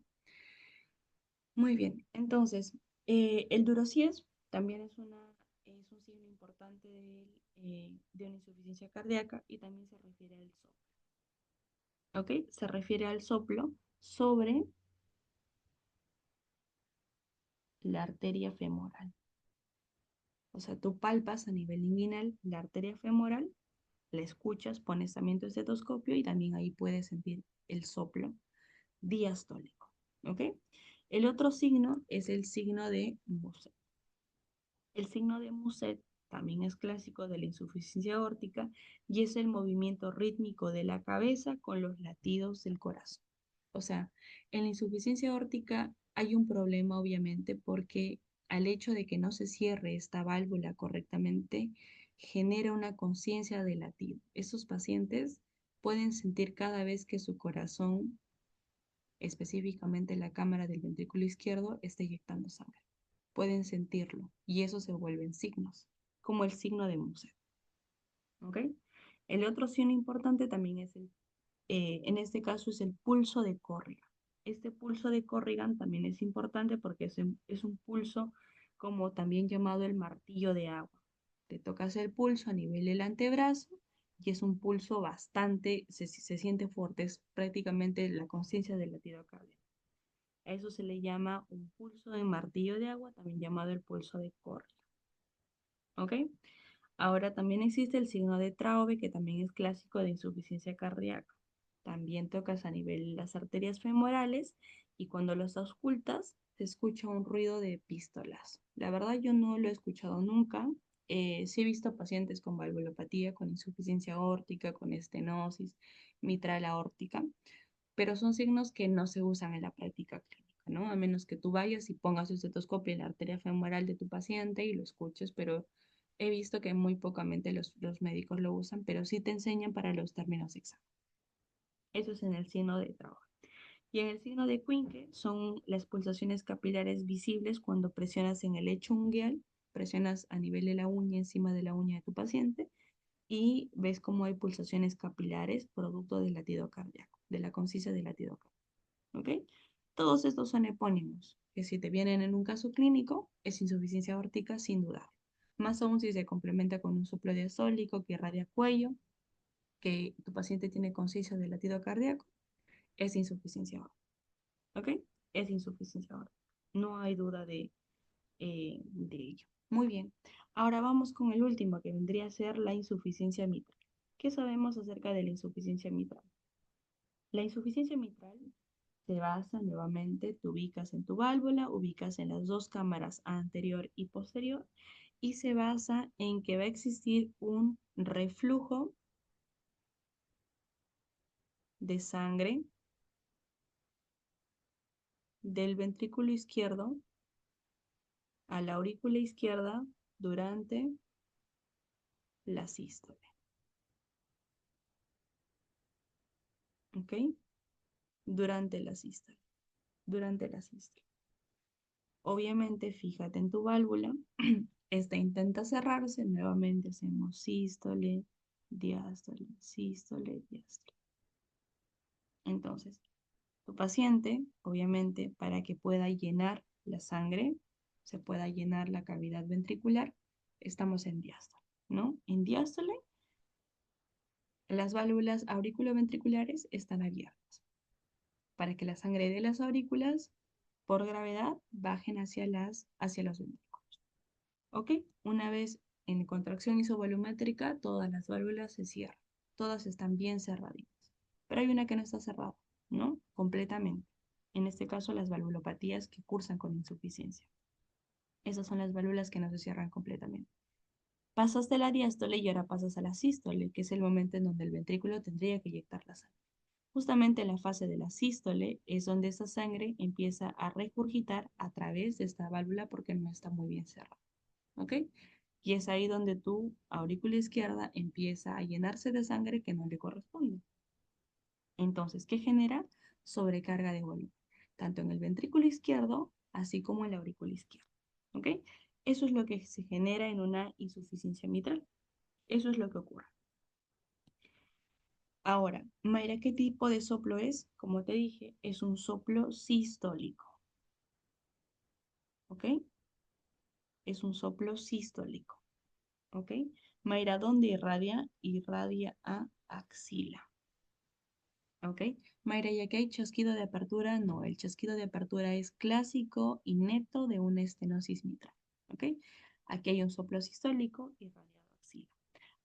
Muy bien. Entonces, el Durosíes también es un signo importante de una insuficiencia cardíaca y también se refiere al soplo. ¿Ok? Se refiere al soplo sobre la arteria femoral. O sea, tú palpas a nivel inguinal la arteria femoral, la escuchas, pones también tu estetoscopio y también ahí puedes sentir el soplo diastólico. ¿Ok? El otro signo es el signo de Muset. El signo de Muset también es clásico de la insuficiencia aórtica y es el movimiento rítmico de la cabeza con los latidos del corazón. O sea, en la insuficiencia aórtica hay un problema obviamente porque al hecho de que no se cierre esta válvula correctamente, genera una conciencia de latido. Estos pacientes pueden sentir cada vez que su corazón, específicamente la cámara del ventrículo izquierdo, está eyectando sangre. Pueden sentirlo y eso se vuelven signos, como el signo de Muser. ¿Ok? El otro signo importante también es en este caso es el pulso de Corrigan. Este pulso de Corrigan también es importante porque es un pulso como también llamado el martillo de agua. Te tocas el pulso a nivel del antebrazo y es un pulso bastante, se siente fuerte, es prácticamente la conciencia del latido cardíaco. A eso se le llama un pulso de martillo de agua, también llamado el pulso de Corrigan. ¿Ok? Ahora también existe el signo de Traube, que también es clásico de insuficiencia cardíaca. También tocas a nivel de las arterias femorales y cuando los auscultas se escucha un ruido de pistolas. La verdad yo no lo he escuchado nunca. Sí he visto pacientes con valvulopatía, con insuficiencia aórtica, con estenosis mitral aórtica, pero son signos que no se usan en la práctica clínica, ¿no? A menos que tú vayas y pongas el estetoscopio en la arteria femoral de tu paciente y lo escuches, pero he visto que muy pocamente los médicos lo usan, pero sí te enseñan para los términos exactos. Eso es en el signo de trabajo. Y en el signo de Quincke son las pulsaciones capilares visibles cuando presionas en el lecho ungueal, presionas a nivel de la uña, encima de la uña de tu paciente, y ves cómo hay pulsaciones capilares producto del latido cardíaco, de la concisa del latido cardíaco. ¿Ok? Todos estos son epónimos, que si te vienen en un caso clínico, es insuficiencia aórtica sin dudar. Más aún si se complementa con un soplo diastólico que irradia cuello, que tu paciente tiene conciencia del latido cardíaco, es insuficiencia aórtica. ¿Ok? Es insuficiencia aórtica. No hay duda de ello. Muy bien. Ahora vamos con el último, que vendría a ser la insuficiencia mitral. ¿Qué sabemos acerca de la insuficiencia mitral? La insuficiencia mitral se basa nuevamente, tú ubicas en tu válvula, ubicas en las dos cámaras anterior y posterior, y se basa en que va a existir un reflujo de sangre del ventrículo izquierdo a la aurícula izquierda durante la sístole. ¿Ok? Durante la sístole. Durante la sístole. Obviamente, fíjate en tu válvula. Esta intenta cerrarse. Nuevamente hacemos sístole, diástole, sístole, diástole. Entonces, tu paciente, obviamente, para que pueda llenar la sangre, se pueda llenar la cavidad ventricular, estamos en diástole, ¿no? En diástole, las válvulas auriculoventriculares están abiertas para que la sangre de las aurículas, por gravedad, bajen hacia los ventrículos. ¿Ok? Una vez en contracción isovolumétrica, todas las válvulas se cierran. Todas están bien cerraditas. Pero hay una que no está cerrada, ¿no? Completamente. En este caso, las valvulopatías que cursan con insuficiencia. Esas son las válvulas que no se cierran completamente. Pasas de la diástole y ahora pasas a la sístole, que es el momento en donde el ventrículo tendría que inyectar la sangre. Justamente en la fase de la sístole es donde esa sangre empieza a regurgitar a través de esta válvula porque no está muy bien cerrada. ¿Ok? Y es ahí donde tu aurícula izquierda empieza a llenarse de sangre que no le corresponde. Entonces, ¿qué genera? Sobrecarga de volumen, tanto en el ventrículo izquierdo, así como en la aurícula izquierda. ¿Ok? Eso es lo que se genera en una insuficiencia mitral. Eso es lo que ocurre. Ahora, Mayra, ¿qué tipo de soplo es? Como te dije, es un soplo sistólico. ¿Ok? Es un soplo sistólico. ¿Ok? Mayra, ¿dónde irradia? Irradia a axila. ¿Ok? Mayra, ¿y aquí hay chasquido de apertura? No, el chasquido de apertura es clásico y neto de una estenosis mitral. ¿Ok? Aquí hay un soplo sistólico irradiado a axila.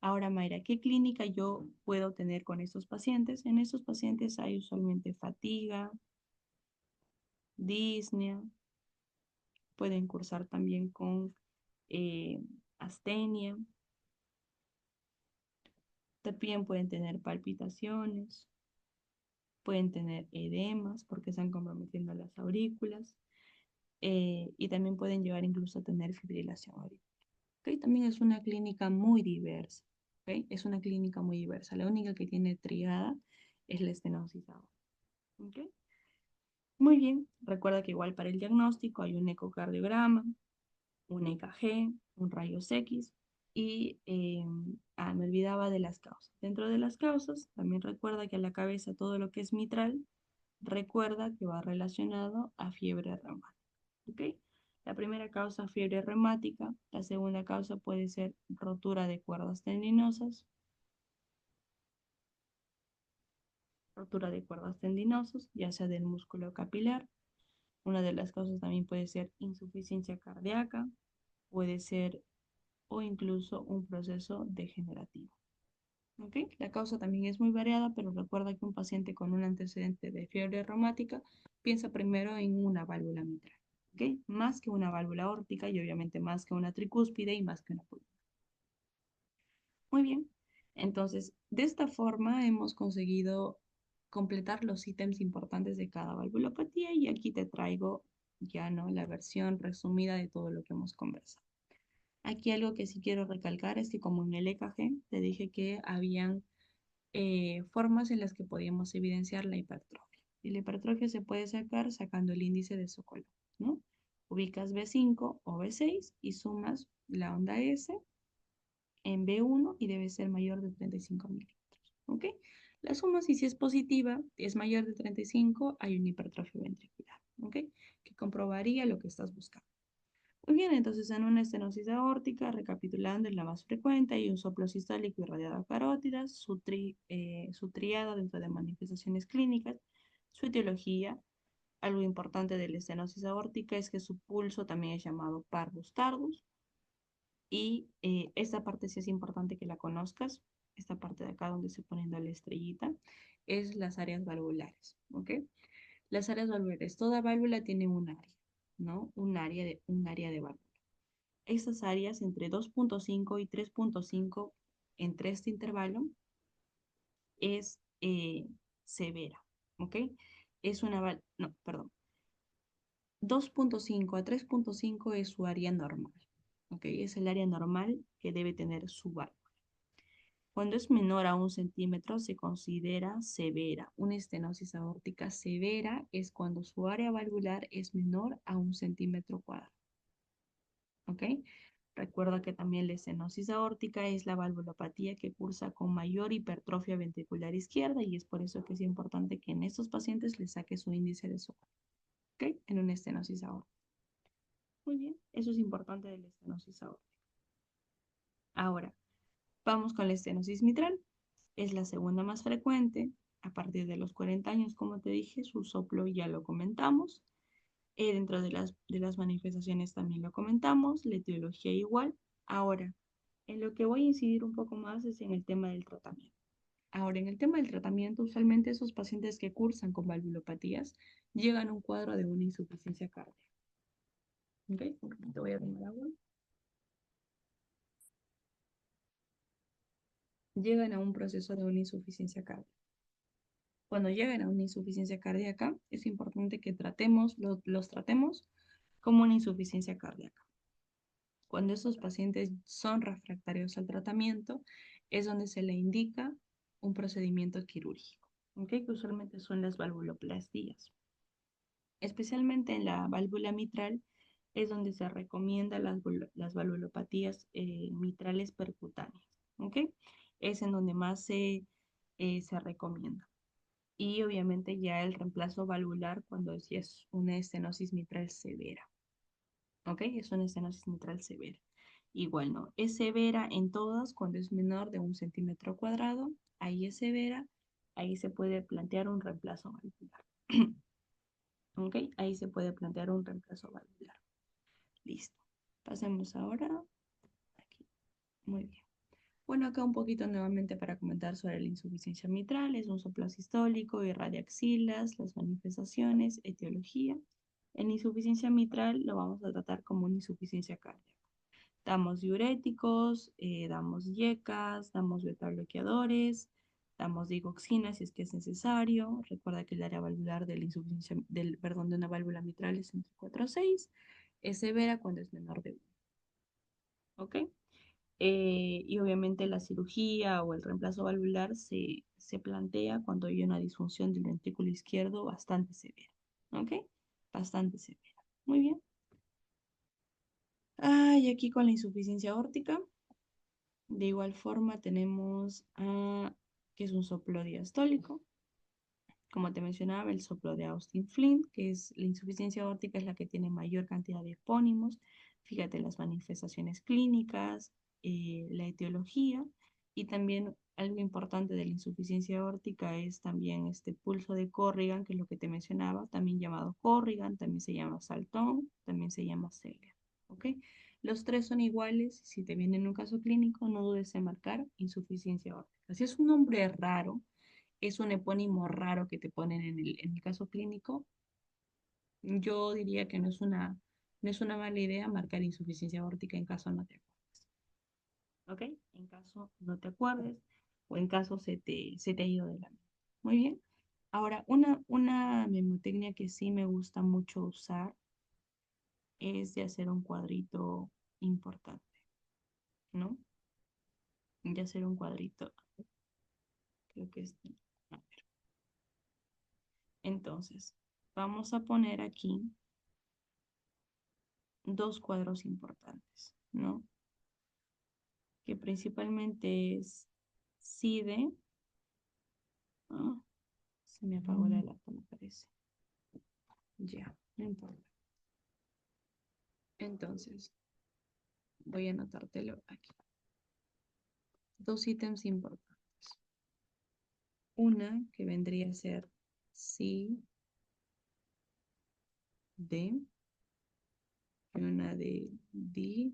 Ahora, Mayra, ¿qué clínica yo puedo tener con estos pacientes? En estos pacientes hay usualmente fatiga, disnea, pueden cursar también con astenia, también pueden tener palpitaciones, pueden tener edemas porque están comprometiendo las aurículas y también pueden llegar incluso a tener fibrilación auricular. ¿Okay? También es una clínica muy diversa. ¿Okay? Es una clínica muy diversa. La única que tiene triada es la estenosis aórtica. ¿Okay? Muy bien, recuerda que igual para el diagnóstico hay un ecocardiograma, un EKG, un rayos X y me olvidaba de las causas. Dentro de las causas, también recuerda que a la cabeza todo lo que es mitral, recuerda que va relacionado a fiebre reumática. ¿Ok? La primera causa, fiebre reumática. La segunda causa puede ser rotura de cuerdas tendinosas, rotura de cuerdas tendinosas, ya sea del músculo capilar. Una de las causas también puede ser insuficiencia cardíaca, puede ser o incluso un proceso degenerativo. ¿Ok? La causa también es muy variada, pero recuerda que un paciente con un antecedente de fiebre reumática piensa primero en una válvula mitral, ¿ok? Más que una válvula aórtica y obviamente más que una tricúspide y más que una pulmón. Muy bien, entonces de esta forma hemos conseguido completar los ítems importantes de cada valvulopatía y aquí te traigo ya no la versión resumida de todo lo que hemos conversado. Aquí algo que sí quiero recalcar es que como en el EKG te dije que habían formas en las que podíamos evidenciar la hipertrofia. Y la hipertrofia se puede sacar sacando el índice de Sokolov, ¿no? Ubicas B5 o B6 y sumas la onda S en B1 y debe ser mayor de 35 milímetros, ¿ok? La suma, si es positiva, es mayor de 35, hay una hipertrofia ventricular. comprobaría lo que estás buscando. Muy bien, entonces en una estenosis aórtica, recapitulando, es la más frecuente, hay un soplo sistólico irradiado a carótidas, su triada dentro de manifestaciones clínicas, su etiología. Algo importante de la estenosis aórtica es que su pulso también es llamado parvus tardus, y esta parte sí es importante que la conozcas, esta parte de acá donde se poniendo la estrellita, es las áreas valvulares, ¿ok? Las áreas valvulares, toda válvula tiene un área, ¿no? Un área de válvula. Estas áreas entre 2.5 y 3.5 entre este intervalo es severa, ¿ok? Es una válvula, no, perdón, 2.5 a 3.5 es su área normal, ¿ok? Es el área normal que debe tener su válvula. Cuando es menor a 1 centímetro se considera severa. Una estenosis aórtica severa es cuando su área valvular es menor a 1 centímetro cuadrado. ¿Ok? Recuerda que también la estenosis aórtica es la valvulopatía que cursa con mayor hipertrofia ventricular izquierda, y es por eso que es importante que en estos pacientes les saque su índice de Sokal. ¿Ok? En una estenosis aórtica. Muy bien, eso es importante de la estenosis aórtica. Ahora, vamos con la estenosis mitral. Es la segunda más frecuente a partir de los 40 años, como te dije, su soplo ya lo comentamos. Dentro de las manifestaciones también lo comentamos, la etiología igual. Ahora, en lo que voy a incidir un poco más es en el tema del tratamiento. Ahora, en el tema del tratamiento, usualmente esos pacientes que cursan con valvulopatías llegan a un cuadro de una insuficiencia cardíaca. ¿Ok? Te voy a tomar agua. Llegan a un proceso de una insuficiencia cardíaca. Cuando llegan a una insuficiencia cardíaca, es importante que los tratemos como una insuficiencia cardíaca. Cuando estos pacientes son refractarios al tratamiento, es donde se le indica un procedimiento quirúrgico, ¿okay? Que usualmente son las valvuloplastías. Especialmente en la válvula mitral es donde se recomienda las valvulopatías mitrales percutáneas, ¿okay? Es en donde más se recomienda. Y obviamente ya el reemplazo valvular cuando es una estenosis mitral severa. ¿Ok? Es una estenosis mitral severa. Igual no, es severa en todas cuando es menor de 1 centímetro cuadrado. Ahí es severa, ahí se puede plantear un reemplazo valvular. ¿Ok? Ahí se puede plantear un reemplazo valvular. Listo. Pasemos ahora aquí. Muy bien. Bueno, acá un poquito nuevamente para comentar sobre la insuficiencia mitral. Es un soplo sistólico, irradia axilas, las manifestaciones, etiología. En insuficiencia mitral lo vamos a tratar como una insuficiencia cardíaca. Damos diuréticos, damos yecas, damos beta-bloqueadores, damos digoxina si es que es necesario. Recuerda que el área valvular de la insuficiencia, de una válvula mitral es entre 4 a 6. Es severa cuando es menor de 1. ¿Ok? Y obviamente la cirugía o el reemplazo valvular se plantea cuando hay una disfunción del ventrículo izquierdo bastante severa. ¿Ok? Bastante severa. Muy bien. Y aquí con la insuficiencia aórtica, de igual forma tenemos que es un soplo diastólico. Como te mencionaba, el soplo de Austin Flint, que es la insuficiencia aórtica, es la que tiene mayor cantidad de epónimos. Fíjate las manifestaciones clínicas, la etiología, y también algo importante de la insuficiencia aórtica es también este pulso de Corrigan, que es lo que te mencionaba, también llamado Corrigan, también se llama Saltón, también se llama Seger. ¿Ok? Los tres son iguales. Si te viene en un caso clínico, no dudes en marcar insuficiencia aórtica. Si es un nombre raro, es un epónimo raro que te ponen en el caso clínico, yo diría que no es una mala idea marcar insuficiencia aórtica en caso no te acuerdes. ¿Ok? En caso no te acuerdes o en caso se te ha ido de la mente. Muy bien. Ahora, una memotecnia que sí me gusta mucho usar es de hacer un cuadrito importante, ¿no? De hacer un cuadrito. Creo que es... a ver. Entonces, vamos a poner aquí dos cuadros importantes, ¿no? Que principalmente es CIDE. Ah, se me apagó la laptop, me parece. Ya, no importa. Entonces, voy a anotártelo aquí. Dos ítems importantes. Una que vendría a ser sí, de, y una de di,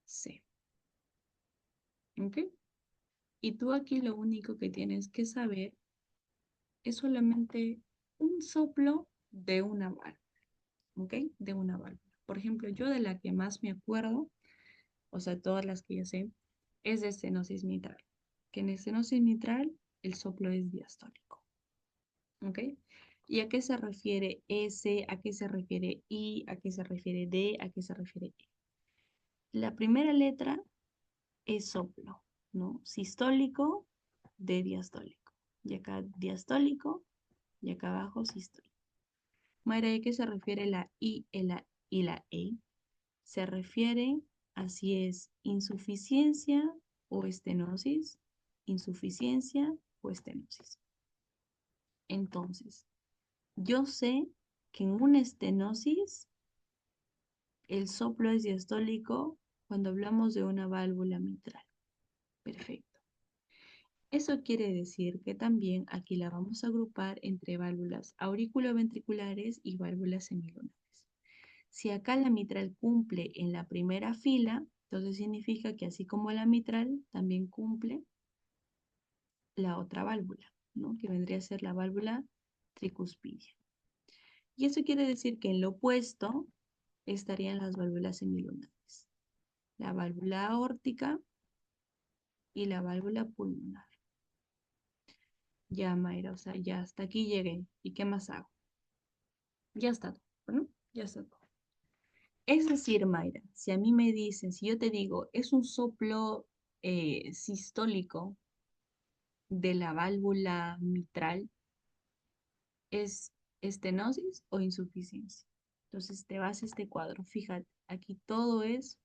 C. ¿Ok? Y tú aquí lo único que tienes que saber es solamente un soplo de una válvula, ¿ok? De una válvula. Por ejemplo, yo de la que más me acuerdo, o sea, todas las que yo sé, es de estenosis mitral. Que en estenosis mitral el soplo es diastólico, ¿ok? ¿Y a qué se refiere S? ¿A qué se refiere I? ¿A qué se refiere D? ¿A qué se refiere E? La primera letra es soplo, ¿no? Sistólico de diastólico. Y acá diastólico y acá abajo sistólico. Mayra, ¿a qué se refiere la I y la E? Se refiere a si es insuficiencia o estenosis, insuficiencia o estenosis. Entonces, yo sé que en una estenosis el soplo es diastólico cuando hablamos de una válvula mitral. Perfecto. Eso quiere decir que también aquí la vamos a agrupar entre válvulas auriculoventriculares y válvulas semilunares. Si acá la mitral cumple en la primera fila, entonces significa que así como la mitral, también cumple la otra válvula, ¿no? Que vendría a ser la válvula tricuspidia. Y eso quiere decir que en lo opuesto estarían las válvulas semilunares, la válvula aórtica y la válvula pulmonar. Ya, Mayra, o sea, ya hasta aquí llegué. ¿Y qué más hago? Ya está todo, ¿no? Ya está todo. Es decir, Mayra, si a mí me dicen, si yo te digo, es un soplo sistólico de la válvula mitral, ¿es estenosis o insuficiencia? Entonces te vas a este cuadro. Fíjate, aquí todo es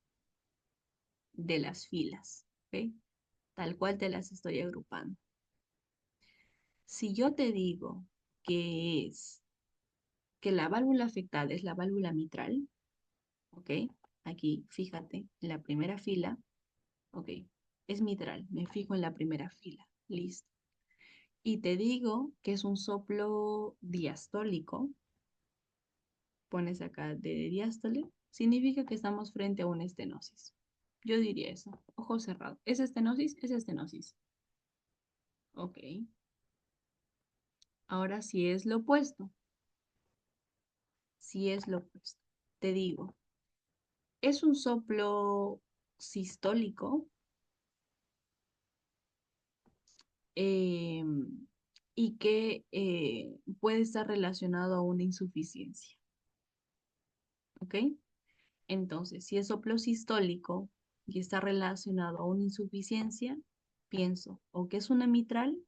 de las filas, ¿ok? Tal cual te las estoy agrupando. Si yo te digo que la válvula afectada es la válvula mitral, ¿ok? Aquí, fíjate, en la primera fila, ¿ok? Es mitral, me fijo en la primera fila, listo. Y te digo que es un soplo diastólico, pones acá de diástole, significa que estamos frente a una estenosis. Yo diría eso, ojo cerrado. ¿Es estenosis? Es estenosis. Ok. Ahora si es lo opuesto, si es lo opuesto. Te digo, es un soplo sistólico eh, y que puede estar relacionado a una insuficiencia. ¿Ok? Entonces, si es soplo sistólico y está relacionado a una insuficiencia, pienso o que es una mitral,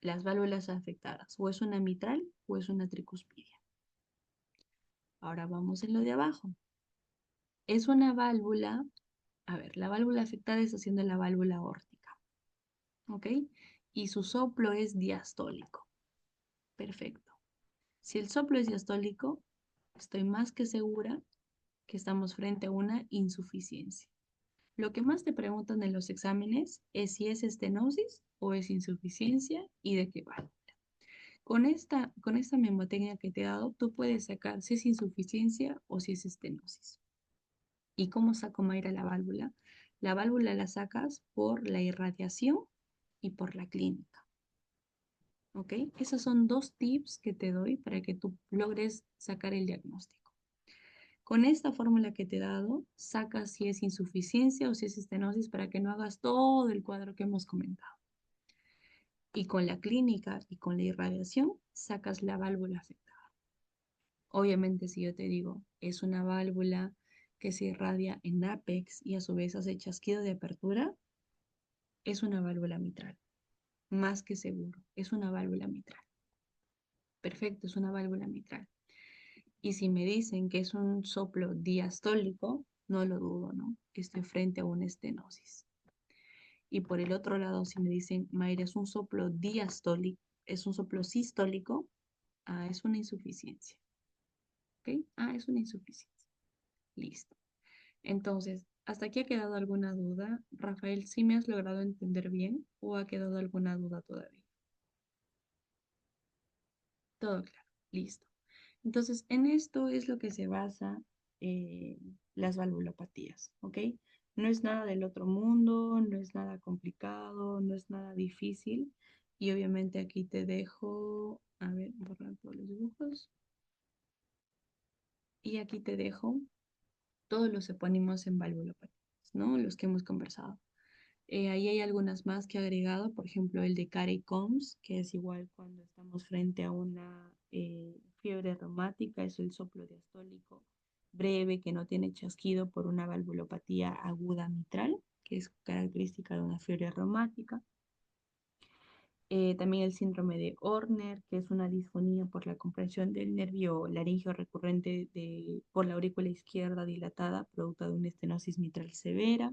las válvulas afectadas, o es una mitral o es una tricuspidia. Ahora vamos en lo de abajo. Es una válvula, a ver, la válvula afectada está siendo la válvula aórtica, ¿ok? Y su soplo es diastólico. Perfecto. Si el soplo es diastólico, estoy más que segura que estamos frente a una insuficiencia. Lo que más te preguntan en los exámenes es si es estenosis o es insuficiencia y de qué válvula. Con esta mnemotecnia que te he dado, tú puedes sacar si es insuficiencia o si es estenosis. ¿Y cómo saco, Mayra, la válvula? La válvula la sacas por la irradiación y por la clínica. ¿Ok? Esos son dos tips que te doy para que tú logres sacar el diagnóstico. Con esta fórmula que te he dado, sacas si es insuficiencia o si es estenosis para que no hagas todo el cuadro que hemos comentado. Y con la clínica y con la irradiación, sacas la válvula afectada. Obviamente, si yo te digo, es una válvula que se irradia en ápex y a su vez hace chasquido de apertura, es una válvula mitral. Más que seguro, es una válvula mitral. Perfecto, es una válvula mitral. Y si me dicen que es un soplo diastólico, no lo dudo, ¿no? Estoy frente a una estenosis. Y por el otro lado, si me dicen, Mayra, es un soplo diastólico, es un soplo sistólico, es una insuficiencia. ¿ok? Ah, es una insuficiencia. Listo. Entonces, ¿hasta aquí ha quedado alguna duda? Rafael, ¿sí me has logrado entender bien o ha quedado alguna duda todavía? Todo claro, listo. Entonces, en esto es lo que se basa las valvulopatías, ¿ok? No es nada del otro mundo, no es nada complicado, no es nada difícil. Y obviamente aquí te dejo, a ver, borrar todos los dibujos. Y aquí te dejo todos los epónimos en valvulopatías, ¿no? Los que hemos conversado. Ahí hay algunas más que he agregado, por ejemplo, el de Carey Combs, que es igual cuando estamos frente a una fiebre reumática, es el soplo diastólico breve que no tiene chasquido por una valvulopatía aguda mitral, que es característica de una fiebre reumática. También el síndrome de Horner, que es una disfonía por la compresión del nervio laringeo recurrente por la aurícula izquierda dilatada, producto de una estenosis mitral severa.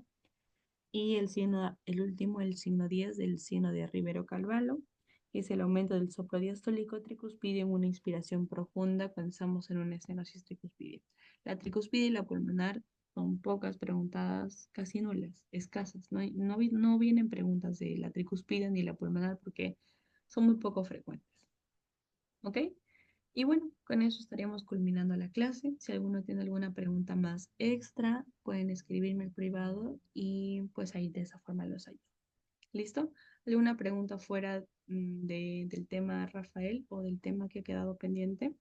Y el último, el signo 10 del signo de Rivero-Calvalo, que es el aumento del soplo diastólico tricuspidio en una inspiración profunda cuando estamos en una estenosis tricuspidia. La tricuspidia y la pulmonar son pocas preguntadas, casi nulas, escasas. No vienen preguntas de la tricuspidia ni la pulmonar porque son muy poco frecuentes. ¿Ok? Y bueno, con eso estaríamos culminando la clase. Si alguno tiene alguna pregunta más extra, pueden escribirme al privado y pues ahí de esa forma los ayudo. ¿Listo? ¿Alguna pregunta fuera del tema Rafael o del tema que ha quedado pendiente?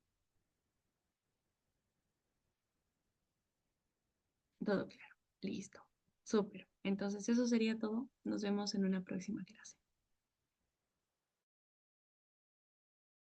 Todo claro. Listo. Súper. Entonces eso sería todo. Nos vemos en una próxima clase.